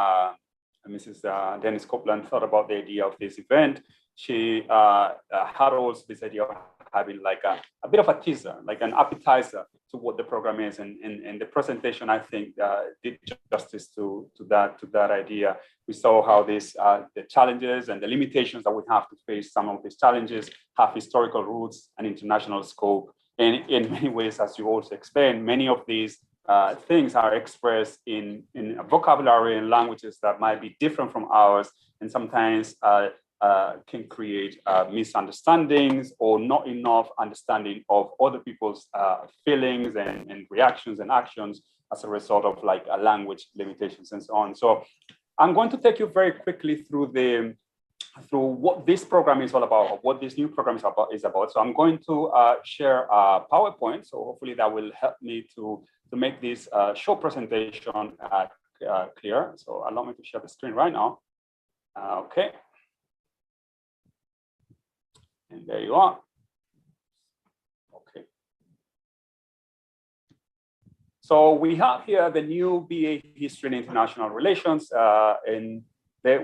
Mrs. Dennis Copeland, thought about the idea of this event. She had also this idea of having like a bit of a teaser, like an appetizer to what the program is. And the presentation, I think, did justice to that idea. We saw how this, the challenges and the limitations that we have to face some of these challenges have historical roots and international scope. And in many ways, as you also explained, many of these things are expressed in a vocabulary and languages that might be different from ours, and sometimes can create misunderstandings or not enough understanding of other people's feelings and reactions and actions as a result of like language limitations and so on. So I'm going to take you very quickly through what this program is all about, or what this new program is about. So I'm going to share a PowerPoint. So hopefully that will help me to make this short presentation clear. So allow me to share the screen right now. Okay. And there you are. Okay. So we have here the new BA History and International Relations. And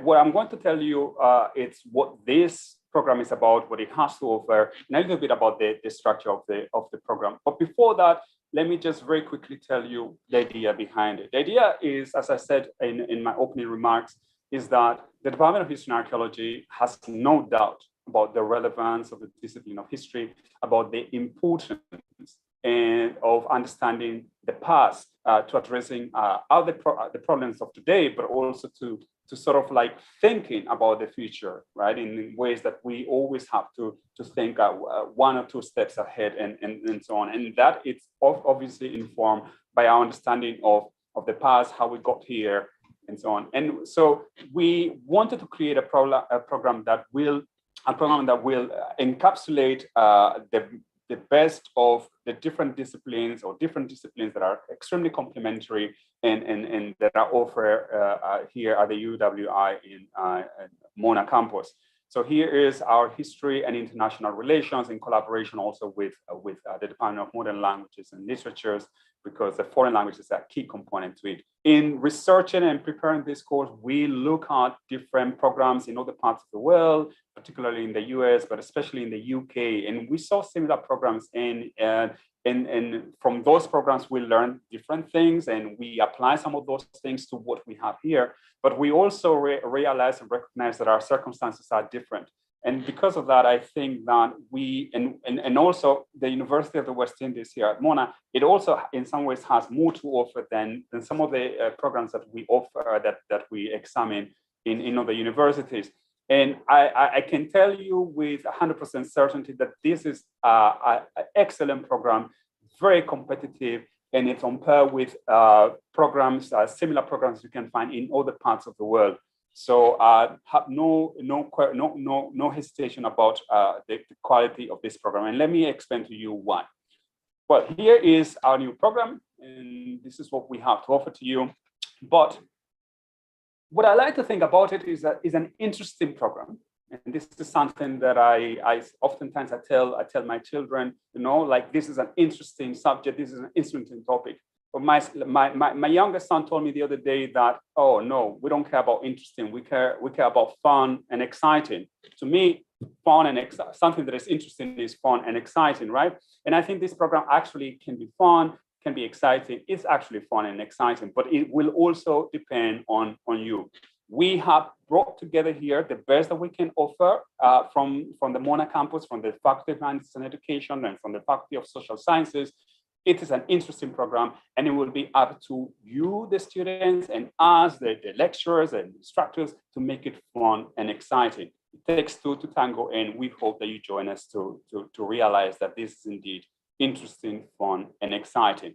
what I'm going to tell you, it's what this program is about, what it has to offer, and a little bit about the structure of the program. But before that, let me just very quickly tell you the idea behind it. The idea is, as I said in my opening remarks, is that the Department of History and Archaeology has no doubt about the relevance of the discipline of history, about the importance and of understanding the past to addressing the problems of today, but also to sort of like thinking about the future, right? In ways that we always have to think one or two steps ahead and so on. And that it's obviously informed by our understanding of the past, how we got here, and so on. And so we wanted to create a program that will encapsulate the best of the different disciplines that are extremely complementary and that are offered here at the UWI in Mona campus. So here is our history and international relations in collaboration also with the Department of Modern Languages and Literatures, because the foreign language is a key component to it. In researching and preparing this course, we look at different programs in other parts of the world, particularly in the US, but especially in the UK. And we saw similar programs and from those programs, we learn different things and we apply some of those things to what we have here. But we also realize and recognize that our circumstances are different. And because of that, I think that we, and also the University of the West Indies here at Mona, it also in some ways has more to offer than some of the programs that we offer, that we examine in other universities. And I can tell you with 100% certainty that this is an excellent program, very competitive, and it's on par with programs, similar programs you can find in other parts of the world. So have no hesitation about the quality of this program. And let me explain to you why. Well, here is our new program, and this is what we have to offer to you. But what I like to think about it is that it's an interesting program. And this is something that I oftentimes I tell my children, like this is an interesting subject, this is an interesting topic. But my youngest son told me the other day that, oh no, we don't care about interesting, we care about fun and exciting. To me, fun and something that is interesting is fun and exciting, right? And I think this program actually can be fun, can be exciting. It's actually fun and exciting, but it will also depend on you. We have brought together here the best that we can offer from the Mona campus, from the Faculty of Humanities and Education, and from the Faculty of Social Sciences. It is an interesting program, and it will be up to you, the students, and us, the lecturers and instructors, to make it fun and exciting. It takes two to tango, and we hope that you join us to realize that this is indeed interesting, fun, and exciting.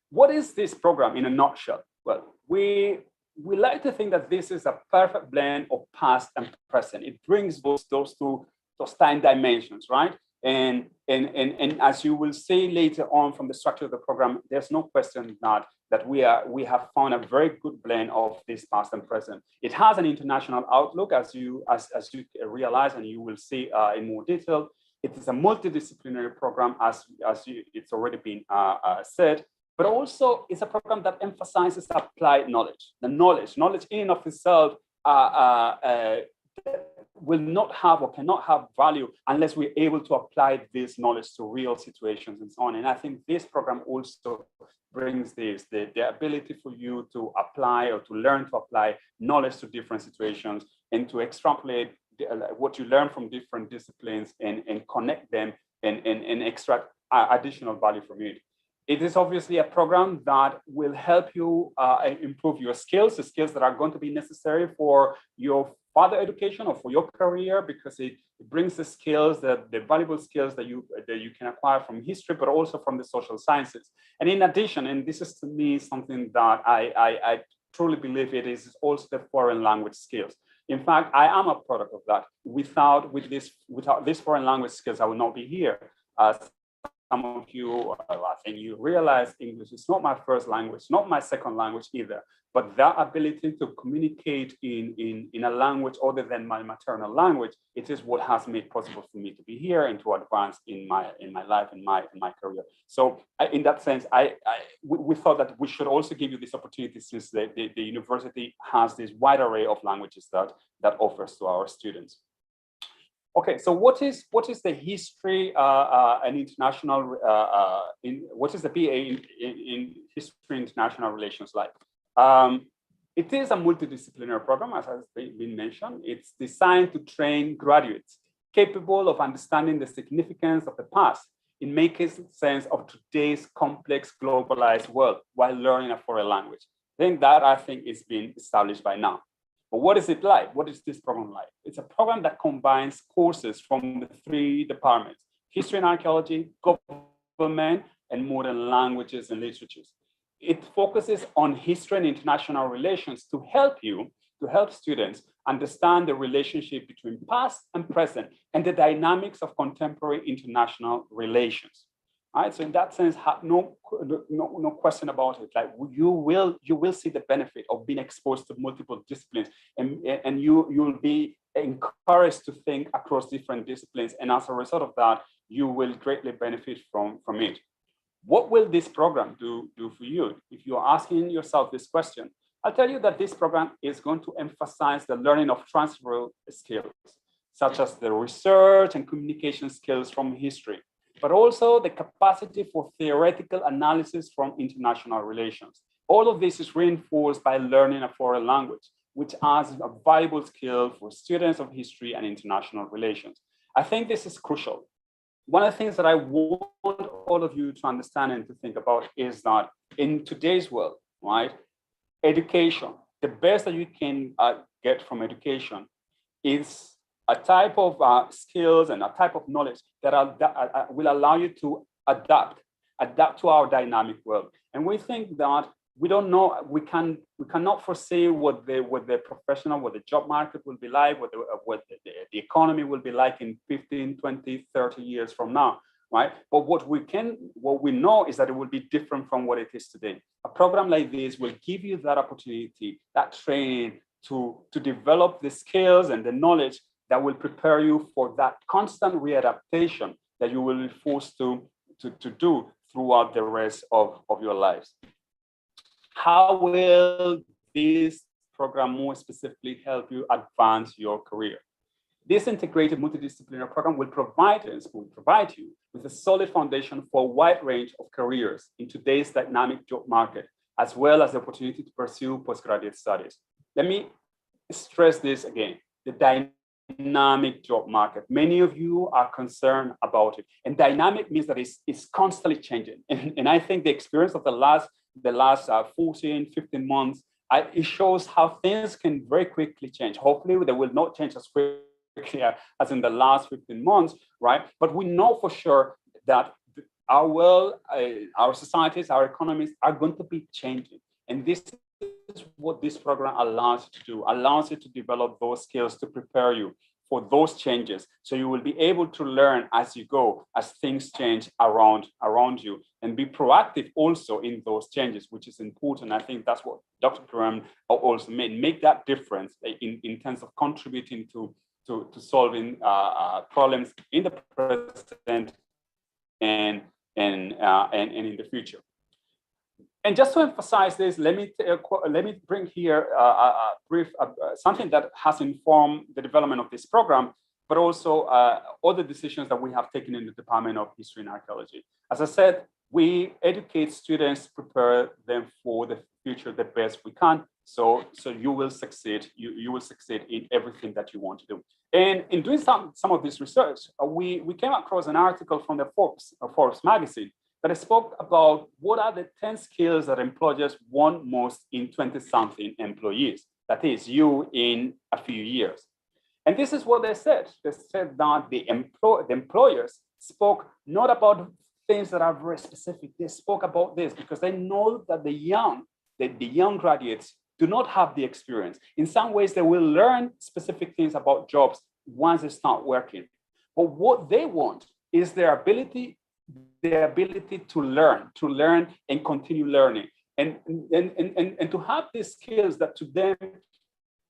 What is this program in a nutshell? Well, we like to think that this is a perfect blend of past and present. It brings those time dimensions, right? And as you will see later on from the structure of the program, there's no question that we have found a very good blend of this past and present. It has an international outlook, as you realize, and you will see in more detail. It is a multidisciplinary program, as it's already been said, but also it's a program that emphasizes applied knowledge. The knowledge in and of itself will not have or cannot have value unless we're able to apply this knowledge to real situations and so on. And I think this program also brings the ability for you to apply or to learn to apply knowledge to different situations and to extrapolate what you learn from different disciplines and connect them and extract additional value from it. It is obviously a program that will help you improve your skills, the skills that are going to be necessary for your further education or for your career, because it brings the skills, the valuable skills that you can acquire from history, but also from the social sciences. And in addition, and this is to me something that I truly believe it is also the foreign language skills. In fact, I am a product of that. Without these foreign language skills, I would not be here. Some of you, I think you realize English is not my first language, not my second language either, but that ability to communicate in a language other than my maternal language, it is what has made possible for me to be here and to advance in my life and my career. So in that sense, we thought that we should also give you this opportunity, since the university has this wide array of languages that offers to our students. Okay, so what is the history and international, what is the BA in history and international relations like? It is a multidisciplinary program, as has been mentioned. It's designed to train graduates capable of understanding the significance of the past in making sense of today's complex globalized world while learning a foreign language. I think is being established by now. But what is it like? What is this program like? It's a program that combines courses from the 3 departments: history and archaeology, government, and modern languages and literatures. It focuses on history and international relations to help students understand the relationship between past and present and the dynamics of contemporary international relations. All right, so in that sense, no question about it. Like you will see the benefit of being exposed to multiple disciplines, and you'll be encouraged to think across different disciplines. And as a result of that, you will greatly benefit from it. What will this program do for you? If you're asking yourself this question, I'll tell you that this program is going to emphasize the learning of transferable skills, such as the research and communication skills from history, but also the capacity for theoretical analysis from international relations. All of this is reinforced by learning a foreign language, which adds a valuable skill for students of history and international relations. I think this is crucial. One of the things that I want all of you to understand and to think about is that in today's world, right, education, the best that you can get from education is a type of skills and a type of knowledge that will allow you to adapt to our dynamic world. And we think that we don't know, we cannot foresee what the professional, what the job market will be like, what the economy will be like in 15, 20, 30 years from now, right? But what we know is that it will be different from what it is today. A program like this will give you that opportunity, that training to develop the skills and the knowledge that will prepare you for that constant readaptation that you will be forced to do throughout the rest of your lives. How will this program more specifically help you advance your career? This integrated multidisciplinary program will provide you with a solid foundation for a wide range of careers in today's dynamic job market, as well as the opportunity to pursue postgraduate studies. Let me stress this again, the dynamic job market. Many of you are concerned about it. And dynamic means that it's constantly changing. And I think the experience of the last 14, 15 months, it shows how things can very quickly change. Hopefully they will not change as quickly as in the last 15 months, right? But we know for sure that our world, our societies, our economies are going to be changing. And this is what this program allows you to do, allows you to develop those skills to prepare you for those changes. So you will be able to learn as you go, as things change around you, and be proactive also in those changes, which is important. I think that's what Dr. Graham also made, make that difference in terms of contributing to solving problems in the present and in the future. And just to emphasize this, let me bring here a brief something that has informed the development of this program, but also all the decisions that we have taken in the Department of History and Archaeology. As I said, we educate students, prepare them for the future the best we can. So you will succeed. You will succeed in everything that you want to do. And in doing some of this research, we came across an article from the Forbes magazine that spoke about what are the 10 skills that employers want most in 20-something employees. That is, you in a few years. And this is what they said. They said that the employers spoke not about things that are very specific. They spoke about this because they know that the young graduates do not have the experience. In some ways, they will learn specific things about jobs once they start working. But what they want is their ability to learn and continue learning, and to have these skills that to them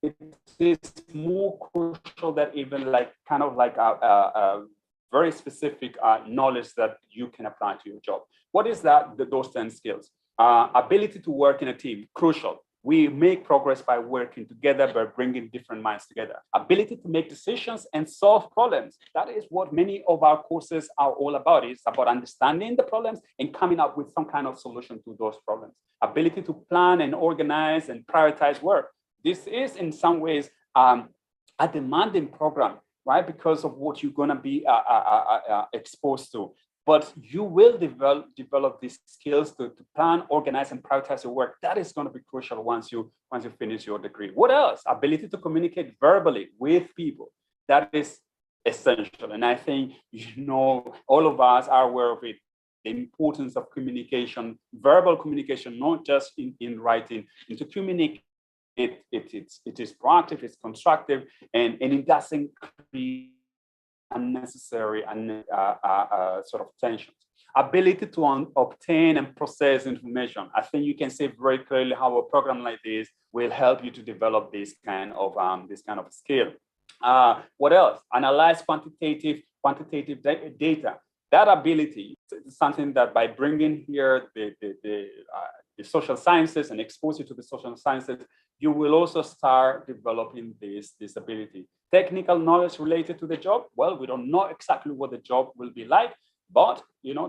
it is more crucial than even like kind of like a very specific knowledge that you can apply to your job. What is that? Those 10 skills. Ability to work in a team, crucial. We make progress by working together, by bringing different minds together. Ability to make decisions and solve problems. That is what many of our courses are all about. It's about understanding the problems and coming up with some kind of solution to those problems. Ability to plan and organize and prioritize work. This is in some ways a demanding program, right? Because of what you're going to be exposed to. But you will develop these skills to plan, organize, and prioritize your work. That is going to be crucial once you finish your degree. What else? Ability to communicate verbally with people. That is essential. And I think, all of us are aware of it. The importance of communication, verbal communication, not just in writing, and to communicate. It is proactive, it's constructive, and it doesn't create unnecessary and sort of tensions. Ability to obtain and process information. I think you can see very clearly how a program like this will help you to develop this kind of skill. What else? Analyze quantitative data. That ability is something that by bringing here the social sciences and expose you to the social sciences, you will also start developing this ability. Technical knowledge related to the job. Well, we don't know exactly what the job will be like, But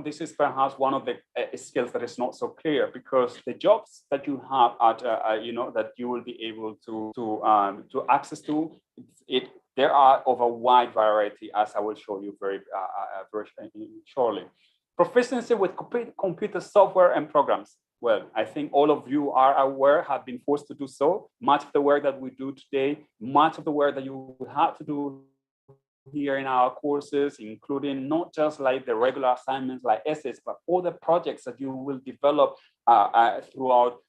this is perhaps one of the skills that is not so clear, because the jobs that you have at that you will be able to access to there are of a wide variety, as I will show you very shortly. Proficiency with computer software and programs. Well, I think all of you are aware, have been forced to do so. Much of the work that we do today, much of the work that you will have to do here in our courses, including not just like the regular assignments like essays, but all the projects that you will develop throughout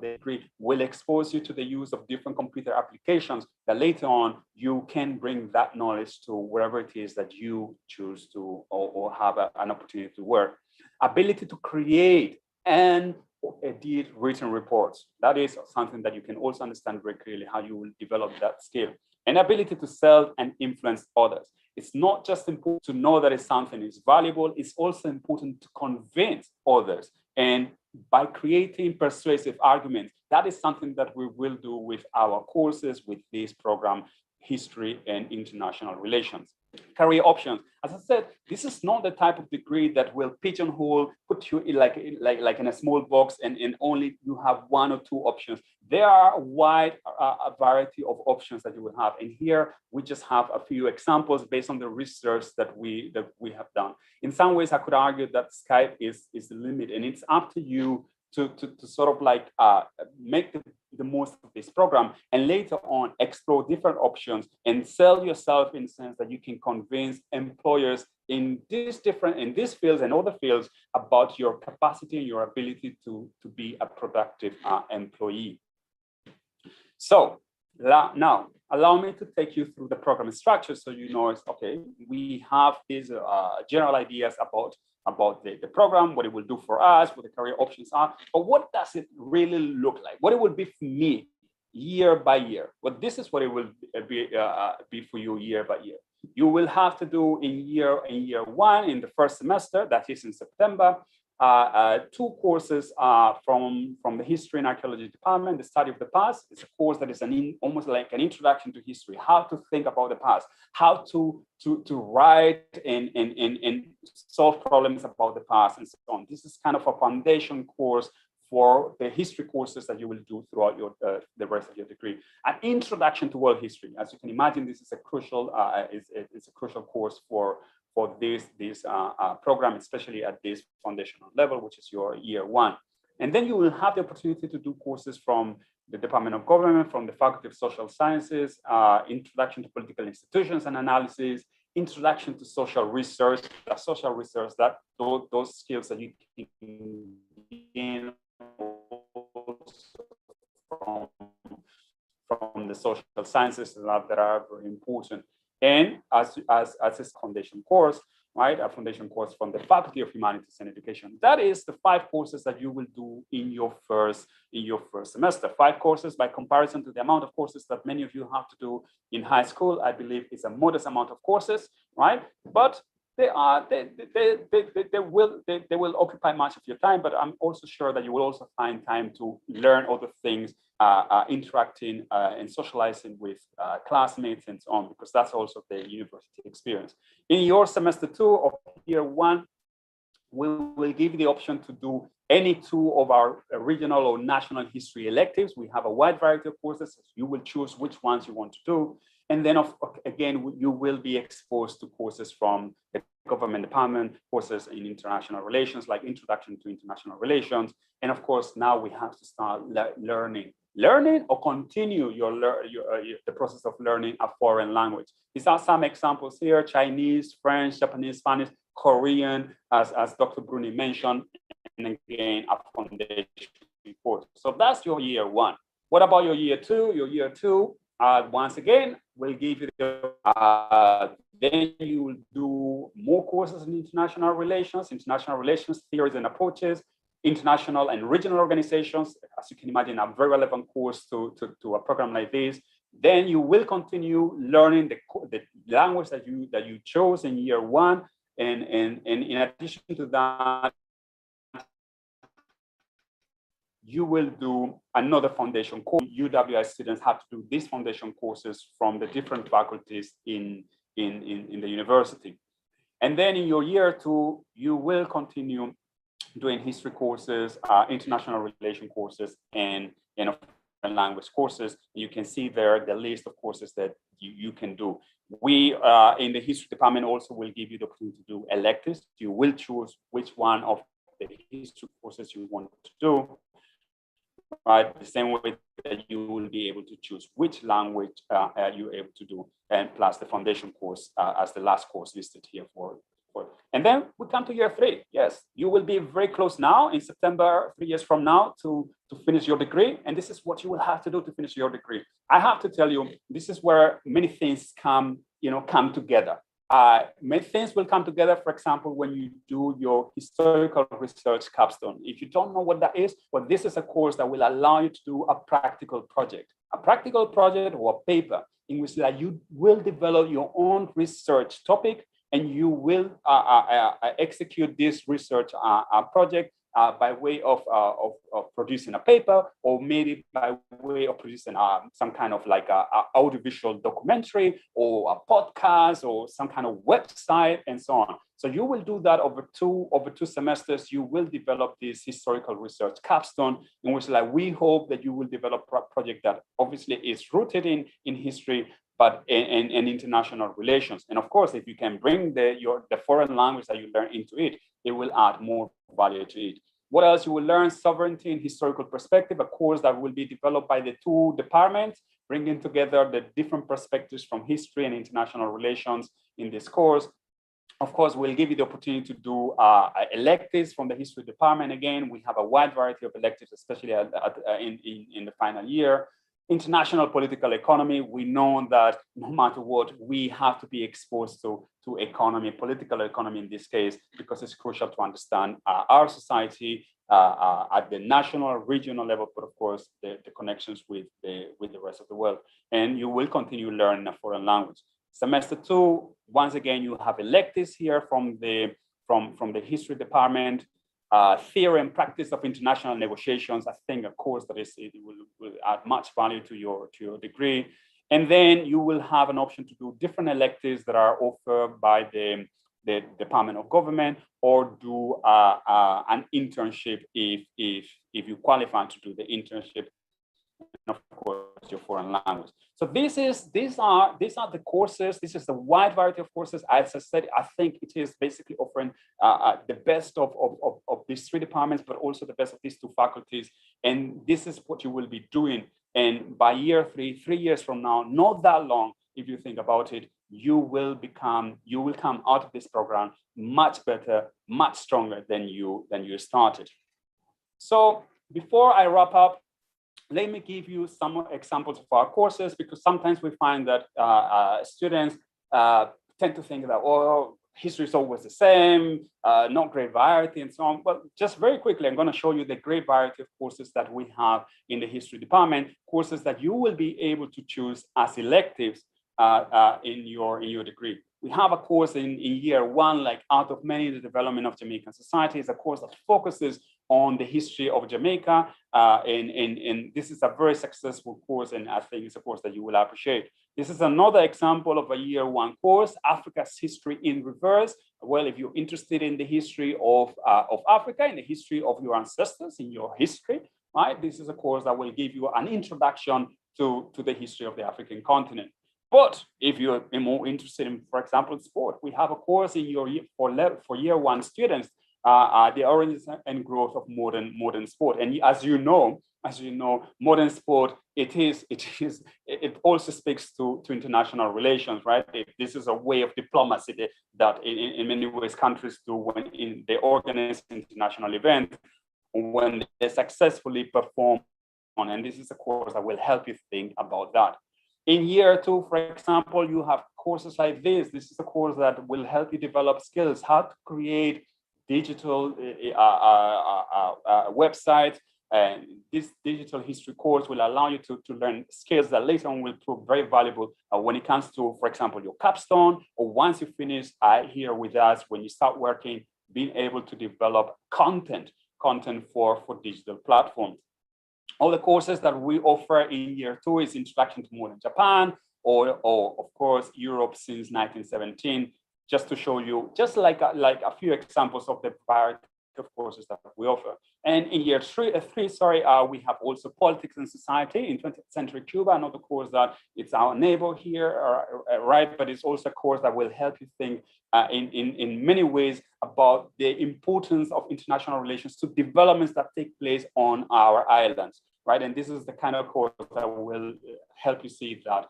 the degree will expose you to the use of different computer applications that later on you can bring that knowledge to wherever it is that you choose to or have an opportunity to work. Ability to create and edit written reports. That is something that you can also understand very clearly how you will develop that skill. And ability to sell and influence others. It's not just important to know that something is valuable, it's also important to convince others. And by creating persuasive arguments, that is something that we will do with our courses, with this program, History and International Relations. Career options. As I said, this is not the type of degree that will pigeonhole, put you in like in a small box and only you have one or two options. There are a wide variety of options that you will have. And here we just have a few examples based on the research that we have done. In some ways, I could argue that Skype is the limit, and it's up to you to sort of like make the most of this program and later on explore different options and sell yourself in the sense that you can convince employers in these fields and other fields about your capacity and your ability to be a productive employee. So now allow me to take you through the program structure so you know it's okay. We have these general ideas about the program, what it will do for us, what the career options are, but what does it really look like? What it will be for me year by year? Well, this is what it will be for you year by year. You will have to do in year one, in the first semester, that is in September, 2 courses from the History and Archaeology department, the study of the past. It's a course that is almost like an introduction to history, how to think about the past, how to write and solve problems about the past and so on. This is kind of a foundation course for the history courses that you will do throughout the rest of your degree. An introduction to world history. As you can imagine, this is a crucial it's a crucial course for this program, especially at this foundational level, which is your year one. And then you will have the opportunity to do courses from the Department of Government, from the Faculty of Social Sciences, Introduction to Political Institutions and Analysis, Introduction to Social Research, that those skills that you can gain from the social sciences that are very important. And as a foundation course, right, a foundation course from the Faculty of Humanities and Education. That is the 5 courses that you will do in your first semester. 5 courses by comparison to the amount of courses that many of you have to do in high school. I believe it's a modest amount of courses, right? But they will occupy much of your time, but I'm also sure that you will also find time to learn other things, interacting and socializing with classmates and so on, because that's also the university experience. In your semester 2 of year 1, we will give you the option to do any 2 of our regional or national history electives. We have a wide variety of courses. You will choose which ones you want to do. And then again, you will be exposed to courses from the government department, courses in international relations, like Introduction to International Relations. And of course, now we have to start learning or continue the process of learning a foreign language. These are some examples here: Chinese, French, Japanese, Spanish, Korean, as Dr. Bruni mentioned, and again, a foundation course. So that's your year 1. What about your year 2? Your year 2, once again, we'll give you then you will do more courses in international relations theories and approaches, international and regional organizations. As you can imagine, a very relevant course to a program like this. Then you will continue learning the language that you chose in year 1. And in addition to that, you will do another foundation course. UWI students have to do these foundation courses from the different faculties in the university. And then in your year 2, you will continue doing history courses, international relation courses, and language courses. You can see there the list of courses that you can do. We in the history department also will give you the opportunity to do electives. You will choose which one of the history courses you want to do, right? The same way that you will be able to choose which language you're able to do, and plus the foundation course as the last course listed here for. And then we come to year 3. Yes, you will be very close now in September, 3 years from now, to finish your degree. And this is what you will have to do to finish your degree. I have to tell you, this is where many things come together. Many things will come together, for example, when you do your historical research capstone. If you don't know what that is, well, this is a course that will allow you to do a practical project or a paper in which that you will develop your own research topic, and you will execute this research project by way of producing a paper, or maybe by way of producing some kind of like a audiovisual documentary or a podcast or some kind of website and so on. So you will do that over two semesters. You will develop this historical research capstone, in which like we hope that you will develop a project that obviously is rooted in history, but in international relations. And of course, if you can bring the foreign language that you learn into it, it will add more value to it. What else? You will learn sovereignty and historical perspective, a course that will be developed by the 2 departments, bringing together the different perspectives from history and international relations in this course. Of course, we'll give you the opportunity to do electives from the history department. Again, we have a wide variety of electives, especially in the final year. International political economy, we know that no matter what, we have to be exposed to economy, political economy in this case, because it's crucial to understand our society at the national, regional level, but of course, the connections with the rest of the world. And you will continue learning a foreign language. Semester 2, once again, you have electives here from the history department. Theory and practice of international negotiations, I think a course that it will add much value to your degree. And then you will have an option to do different electives that are offered by the Department of Government, or do an internship if you qualify to do the internship, and of course your foreign language. So these are the courses. This is the wide variety of courses. As I said, I think it is basically offering the best of these 3 departments, but also the best of these 2 faculties. And this is what you will be doing. And by year 3, 3 years from now, not that long, if you think about it, you will come out of this program much better, much stronger than you started. So before I wrap up, let me give you some examples of our courses, because sometimes we find that students tend to think that, oh, history is always the same, not great variety and so on. But just very quickly, I'm going to show you the great variety of courses that we have in the history department, courses that you will be able to choose as electives in your degree. We have a course in year 1, like out of many, the development of Jamaican society, is a course that focuses on the history of Jamaica. And this is a very successful course, and I think it's a course that you will appreciate. This is another example of a year 1 course, Africa's History in Reverse. Well, if you're interested in the history of Africa, in the history of your ancestors, in your history, right? This is a course that will give you an introduction to the history of the African continent. But if you're more interested in, for example, sport, we have a course in your for year 1 students, the origins and growth of modern sport. And as you know, modern sport, it also speaks to international relations, right? This is a way of diplomacy that in many ways countries do when they organize international events, when they successfully perform on. And this is a course that will help you think about that. In year 2, for example, you have courses like this. This is a course that will help you develop skills, how to create digital websites. And this digital history course will allow you to learn skills that later on will prove very valuable when it comes to, for example, your capstone, or once you finish here with us, when you start working, being able to develop content for digital platforms. All the courses that we offer in year 2 is Introduction to Modern Japan, or of course, Europe since 1917, just to show you, just like a few examples of the variety of courses that we offer. And in year three, we have also politics and society in 20th century Cuba, another course that it's our neighbor here, right? But it's also a course that will help you think in many ways about the importance of international relations to developments that take place on our islands, right? And this is the kind of course that will help you see that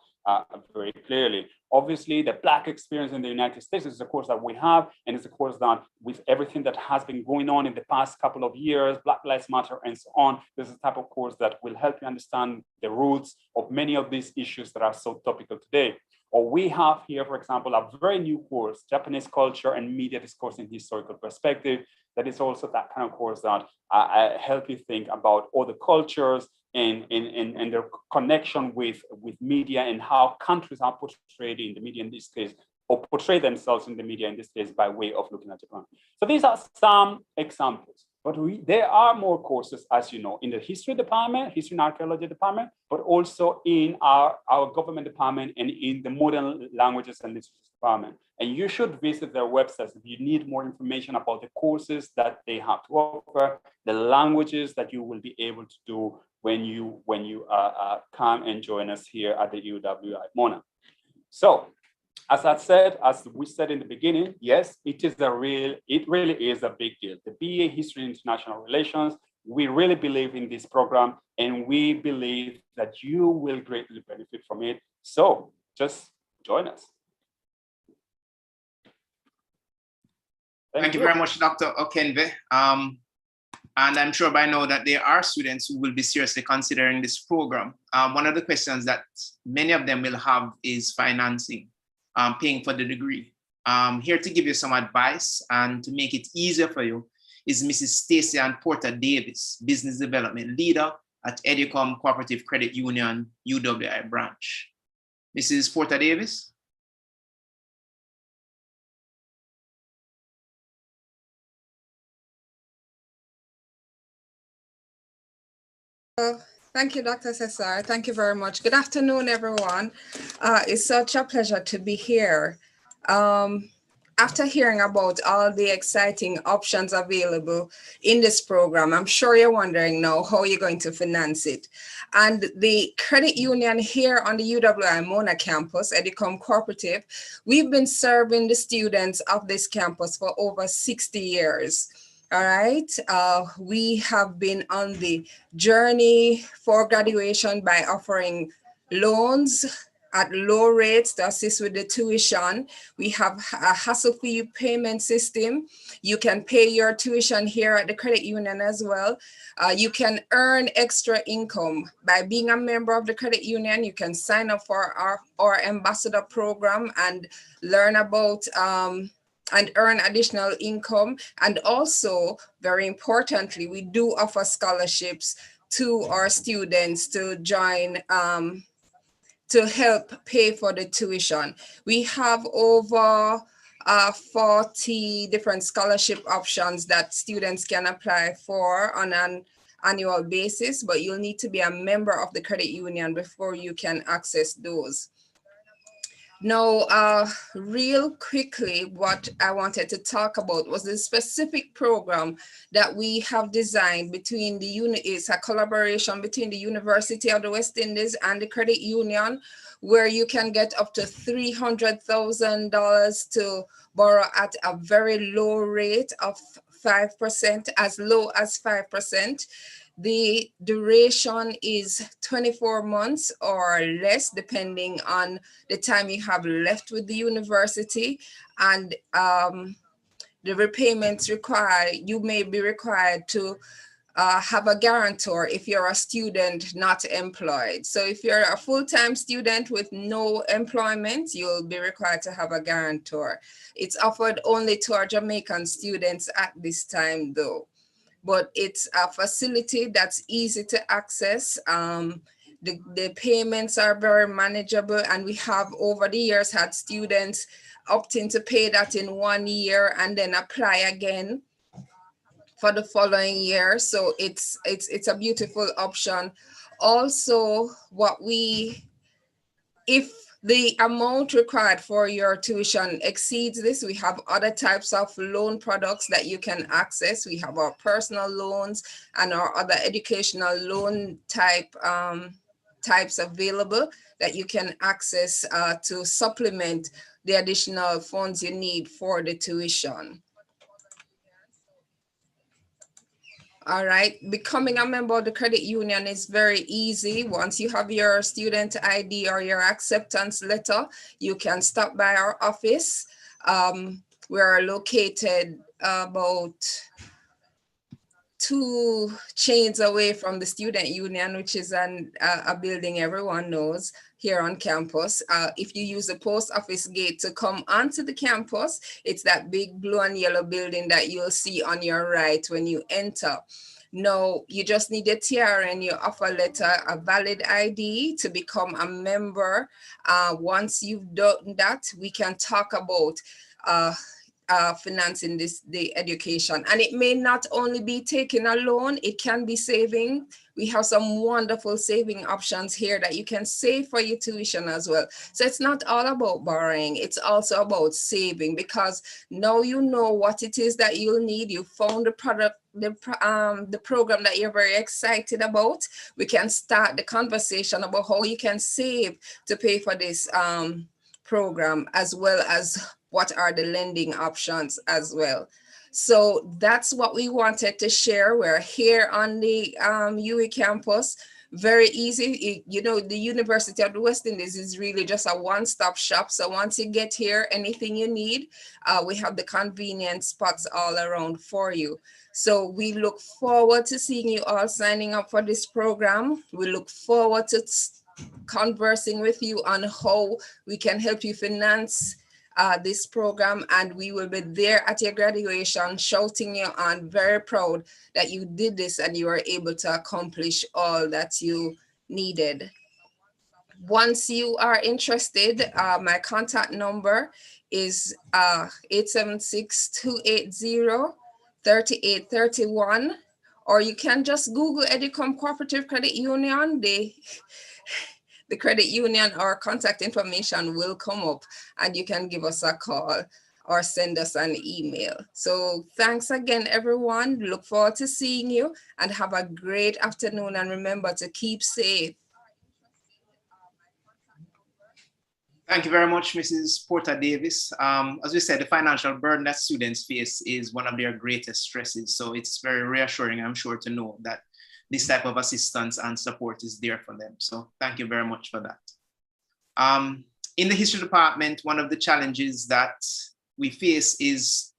very clearly. Obviously, the Black experience in the United States is a course that we have, and it's a course that with everything that has been going on in the past couple of years, Black Lives Matter and so on, this is the type of course that will help you understand the roots of many of these issues that are so topical today. Or we have here, for example, a very new course, Japanese Culture and Media Discourse in Historical Perspective, that is also that kind of course that help you think about other cultures and their connection with media and how countries are portrayed in the media in this case, or portray themselves in the media in this case by way of looking at Japan. So these are some examples, but there are more courses, as you know, in the history department, history and archaeology department, but also in our government department and in the modern languages and literature department. And you should visit their websites if you need more information about the courses that they have to offer, the languages that you will be able to do when you come and join us here at the UWI Mona. So, as we said in the beginning, yes, it really is a big deal. The BA History and International Relations, we really believe in this program, and we believe that you will greatly benefit from it. So just join us. Thank you very much, Dr. Kenvin. And I'm sure by now that there are students who will be seriously considering this program. One of the questions that many of them will have is financing, paying for the degree. Here to give you some advice and to make it easier for you is Mrs. Stacey Ann Porter Davis, Business Development Leader at Educom Cooperative Credit Union, UWI branch. Mrs. Porter Davis. Thank you, Dr. Cesar. Thank you very much. Good afternoon, everyone. It's such a pleasure to be here. After hearing about all the exciting options available in this program, I'm sure you're wondering now how you're going to finance it. And the credit union here on the UWI Mona campus, Educom Cooperative, we've been serving the students of this campus for over 60 years. All right, we have been on the journey for graduation by offering loans at low rates to assist with the tuition. We have a hassle-free payment system. You can pay your tuition here at the credit union as well. You can earn extra income by being a member of the credit union. You can sign up for our ambassador program and learn about and earn additional income. And also, very importantly, we do offer scholarships to our students to join, to help pay for the tuition. We have over 40 different scholarship options that students can apply for on an annual basis, but you'll need to be a member of the credit union before you can access those. Now, real quickly, what I wanted to talk about was the specific program that we have designed between the it's a collaboration between the University of the West Indies and the credit union, where you can get up to $300,000 to borrow at a very low rate of 5%, as low as 5%. The duration is 24 months or less, depending on the time you have left with the university. And the repayments required, you may be required to have a guarantor if you're a student not employed. So if you're a full-time student with no employment, you'll be required to have a guarantor. It's offered only to our Jamaican students at this time though. But it's a facility that's easy to access. The payments are very manageable, and we have over the years had students opting to pay that in 1 year and then apply again for the following year. So it's a beautiful option. Also, if the amount required for your tuition exceeds this, we have other types of loan products that you can access. We have our personal loans and our other educational loan types available that you can access to supplement the additional funds you need for the tuition. All right, becoming a member of the credit union is very easy. Once you have your student ID or your acceptance letter, you can stop by our office. We are located about 2 chains away from the student union, which is a building everyone knows here on campus. If you use the post office gate to come onto the campus, it's that big blue and yellow building that you'll see on your right when you enter. No, you just need a TRN, your offer letter, a valid ID to become a member. Once you've done that, we can talk about financing the education. And it may not only be taking a loan, it can be saving. We have some wonderful saving options here that you can save for your tuition as well. So it's not all about borrowing, it's also about saving, because now you know what it is that you'll need. You found the product, the program that you're very excited about. We can start the conversation about how you can save to pay for this program, as well as what are the lending options as well. So that's what we wanted to share. We're here on the UWI campus. Very easy. You know, the University of the West Indies is really just a one-stop shop. So once you get here, anything you need, we have the convenient spots all around for you. So we look forward to seeing you all signing up for this program. We look forward to conversing with you on how we can help you finance this program, and we will be there at your graduation shouting you on, very proud that you did this and you were able to accomplish all that you needed. Once you are interested, my contact number is 876-280-3831, or you can just Google Educom Cooperative Credit Union. The credit union or contact information will come up, and you can give us a call or send us an email. So thanks again, everyone. Look forward to seeing you, and have a great afternoon. And remember to keep safe. Thank you very much, Mrs. Porter Davis. As we said, the financial burden that students face is one of their greatest stresses. So it's very reassuring, I'm sure, to know that this type of assistance and support is there for them. So thank you very much for that. In the history department, one of the challenges that we face is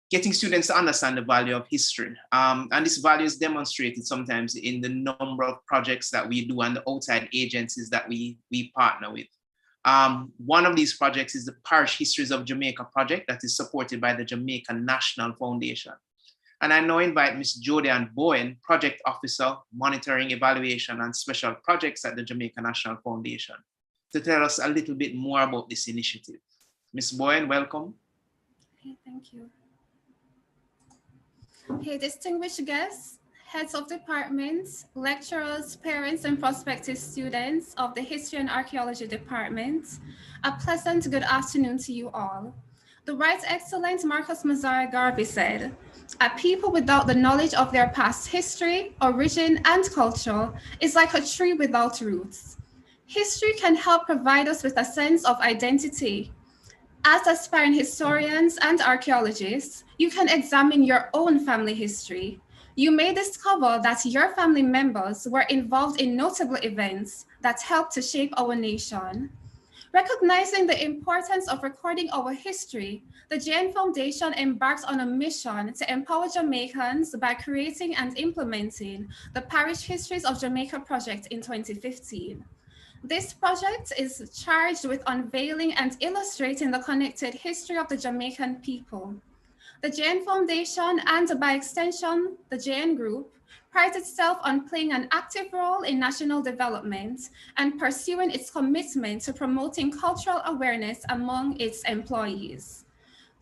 getting students to understand the value of history. And this value is demonstrated sometimes in the number of projects that we do and the outside agencies that we partner with. One of these projects is the Parish Histories of Jamaica project that is supported by the Jamaica National Foundation. And I now invite Ms. Jodianne Bowen, Project Officer, Monitoring, Evaluation, and Special Projects at the Jamaica National Foundation, to tell us a little bit more about this initiative. Ms. Bowen, welcome. Okay, thank you. Okay, distinguished guests, heads of departments, lecturers, parents, and prospective students of the History and Archaeology Department, a pleasant good afternoon to you all. The Right Excellent Marcus Mazari Garvey said, "A people without the knowledge of their past history, origin, and culture is like a tree without roots." History can help provide us with a sense of identity. As aspiring historians and archaeologists, you can examine your own family history. You may discover that your family members were involved in notable events that helped to shape our nation. Recognizing the importance of recording our history, the JN Foundation embarked on a mission to empower Jamaicans by creating and implementing the Parish Histories of Jamaica project in 2015. This project is charged with unveiling and illustrating the connected history of the Jamaican people. The JN Foundation, and by extension, the JN Group, prides itself on playing an active role in national development and pursuing its commitment to promoting cultural awareness among its employees.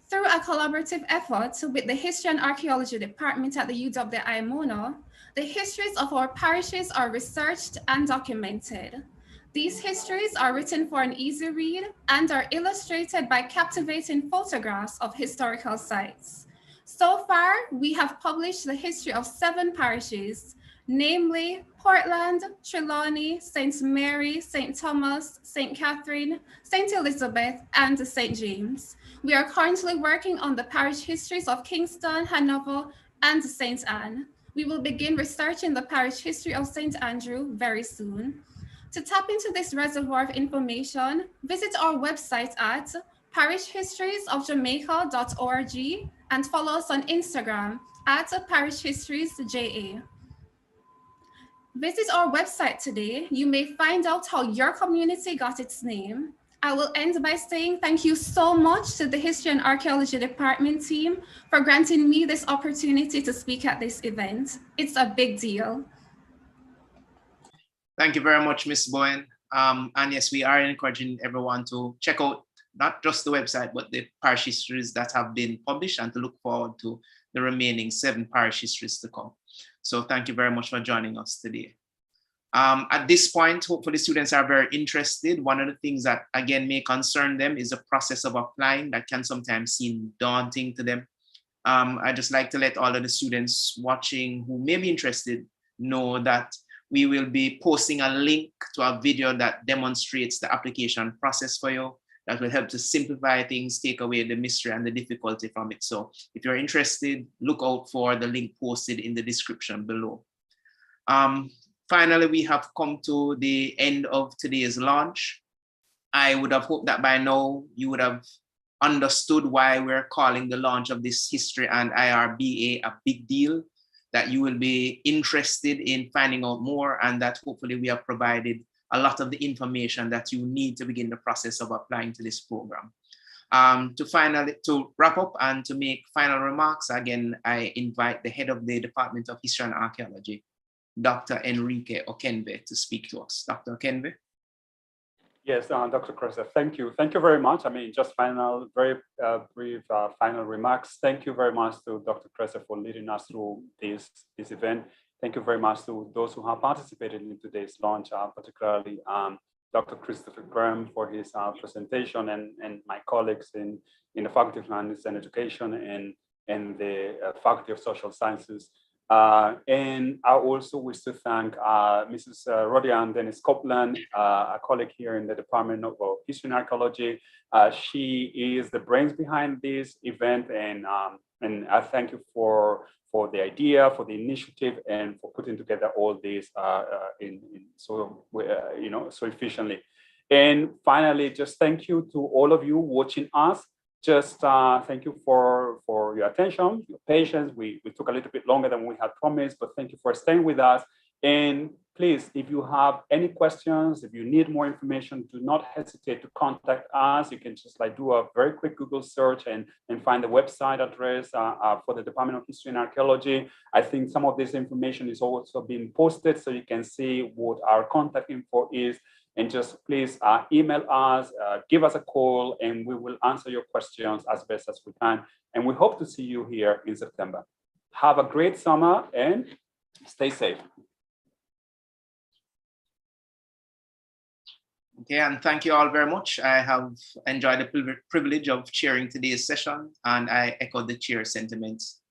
Through a collaborative effort with the History and Archaeology Department at the UWI Mona, the histories of our parishes are researched and documented. These histories are written for an easy read and are illustrated by captivating photographs of historical sites. So far, we have published the history of 7 parishes, namely Portland, Trelawney, St. Mary, St. Thomas, St. Catherine, St. Elizabeth, and St. James. We are currently working on the parish histories of Kingston, Hanover, and St. Anne. We will begin researching the parish history of St. Andrew very soon. To tap into this reservoir of information, visit our website at parishhistoriesofjamaica.org and follow us on Instagram at parishhistoriesja. Visit our website today. You may find out how your community got its name. I will end by saying thank you so much to the History and Archaeology Department team for granting me this opportunity to speak at this event. It's a big deal. Thank you very much, Ms. Bowen. And yes, we are encouraging everyone to check out not just the website, but the parish histories that have been published and to look forward to the remaining 7 parish histories to come. So thank you very much for joining us today. At this point, hopefully students are very interested. One of the things that, again, may concern them is the process of applying that can sometimes seem daunting to them. I'd just like to let all of the students watching who may be interested know that we will be posting a link to a video that demonstrates the application process for you that will help to simplify things, take away the mystery and the difficulty from it. So if you're interested, look out for the link posted in the description below. Finally, we have come to the end of today's launch. I would have hoped that by now you would have understood why we're calling the launch of this History and IRBA a big deal, that you will be interested in finding out more, and that hopefully we have provided a lot of the information that you need to begin the process of applying to this program. To wrap up and to make final remarks, again, I invite the head of the Department of History and Archaeology, Dr. Enrique Kenvin, to speak to us. Dr. Kenvin. Yes, Dr. Cressler, thank you. Thank you very much. I mean, just final, very brief final remarks. Thank you very much to Dr. Cressler for leading us through this event. Thank you very much to those who have participated in today's launch, particularly Dr. Christopher Graham for his presentation, and my colleagues in the Faculty of Humanities and Education and the Faculty of Social Sciences. And I also wish to thank Mrs. Rodian Dennis Copeland, a colleague here in the Department of History and Archaeology. She is the brains behind this event, and I thank you for the idea, for the initiative, and for putting together all this so efficiently. And finally, just thank you to all of you watching us. Just thank you for your attention, your patience. We took a little bit longer than we had promised, but thank you for staying with us. And please, if you have any questions, if you need more information, do not hesitate to contact us. You can just do a very quick Google search and find the website address for the Department of History and Archaeology. I think some of this information is also being posted, so you can see what our contact info is. And just please email us, give us a call, and we will answer your questions as best as we can. And we hope to see you here in September. Have a great summer and stay safe. Okay, and thank you all very much. I have enjoyed the privilege of chairing today's session, and I echo the chair's sentiments.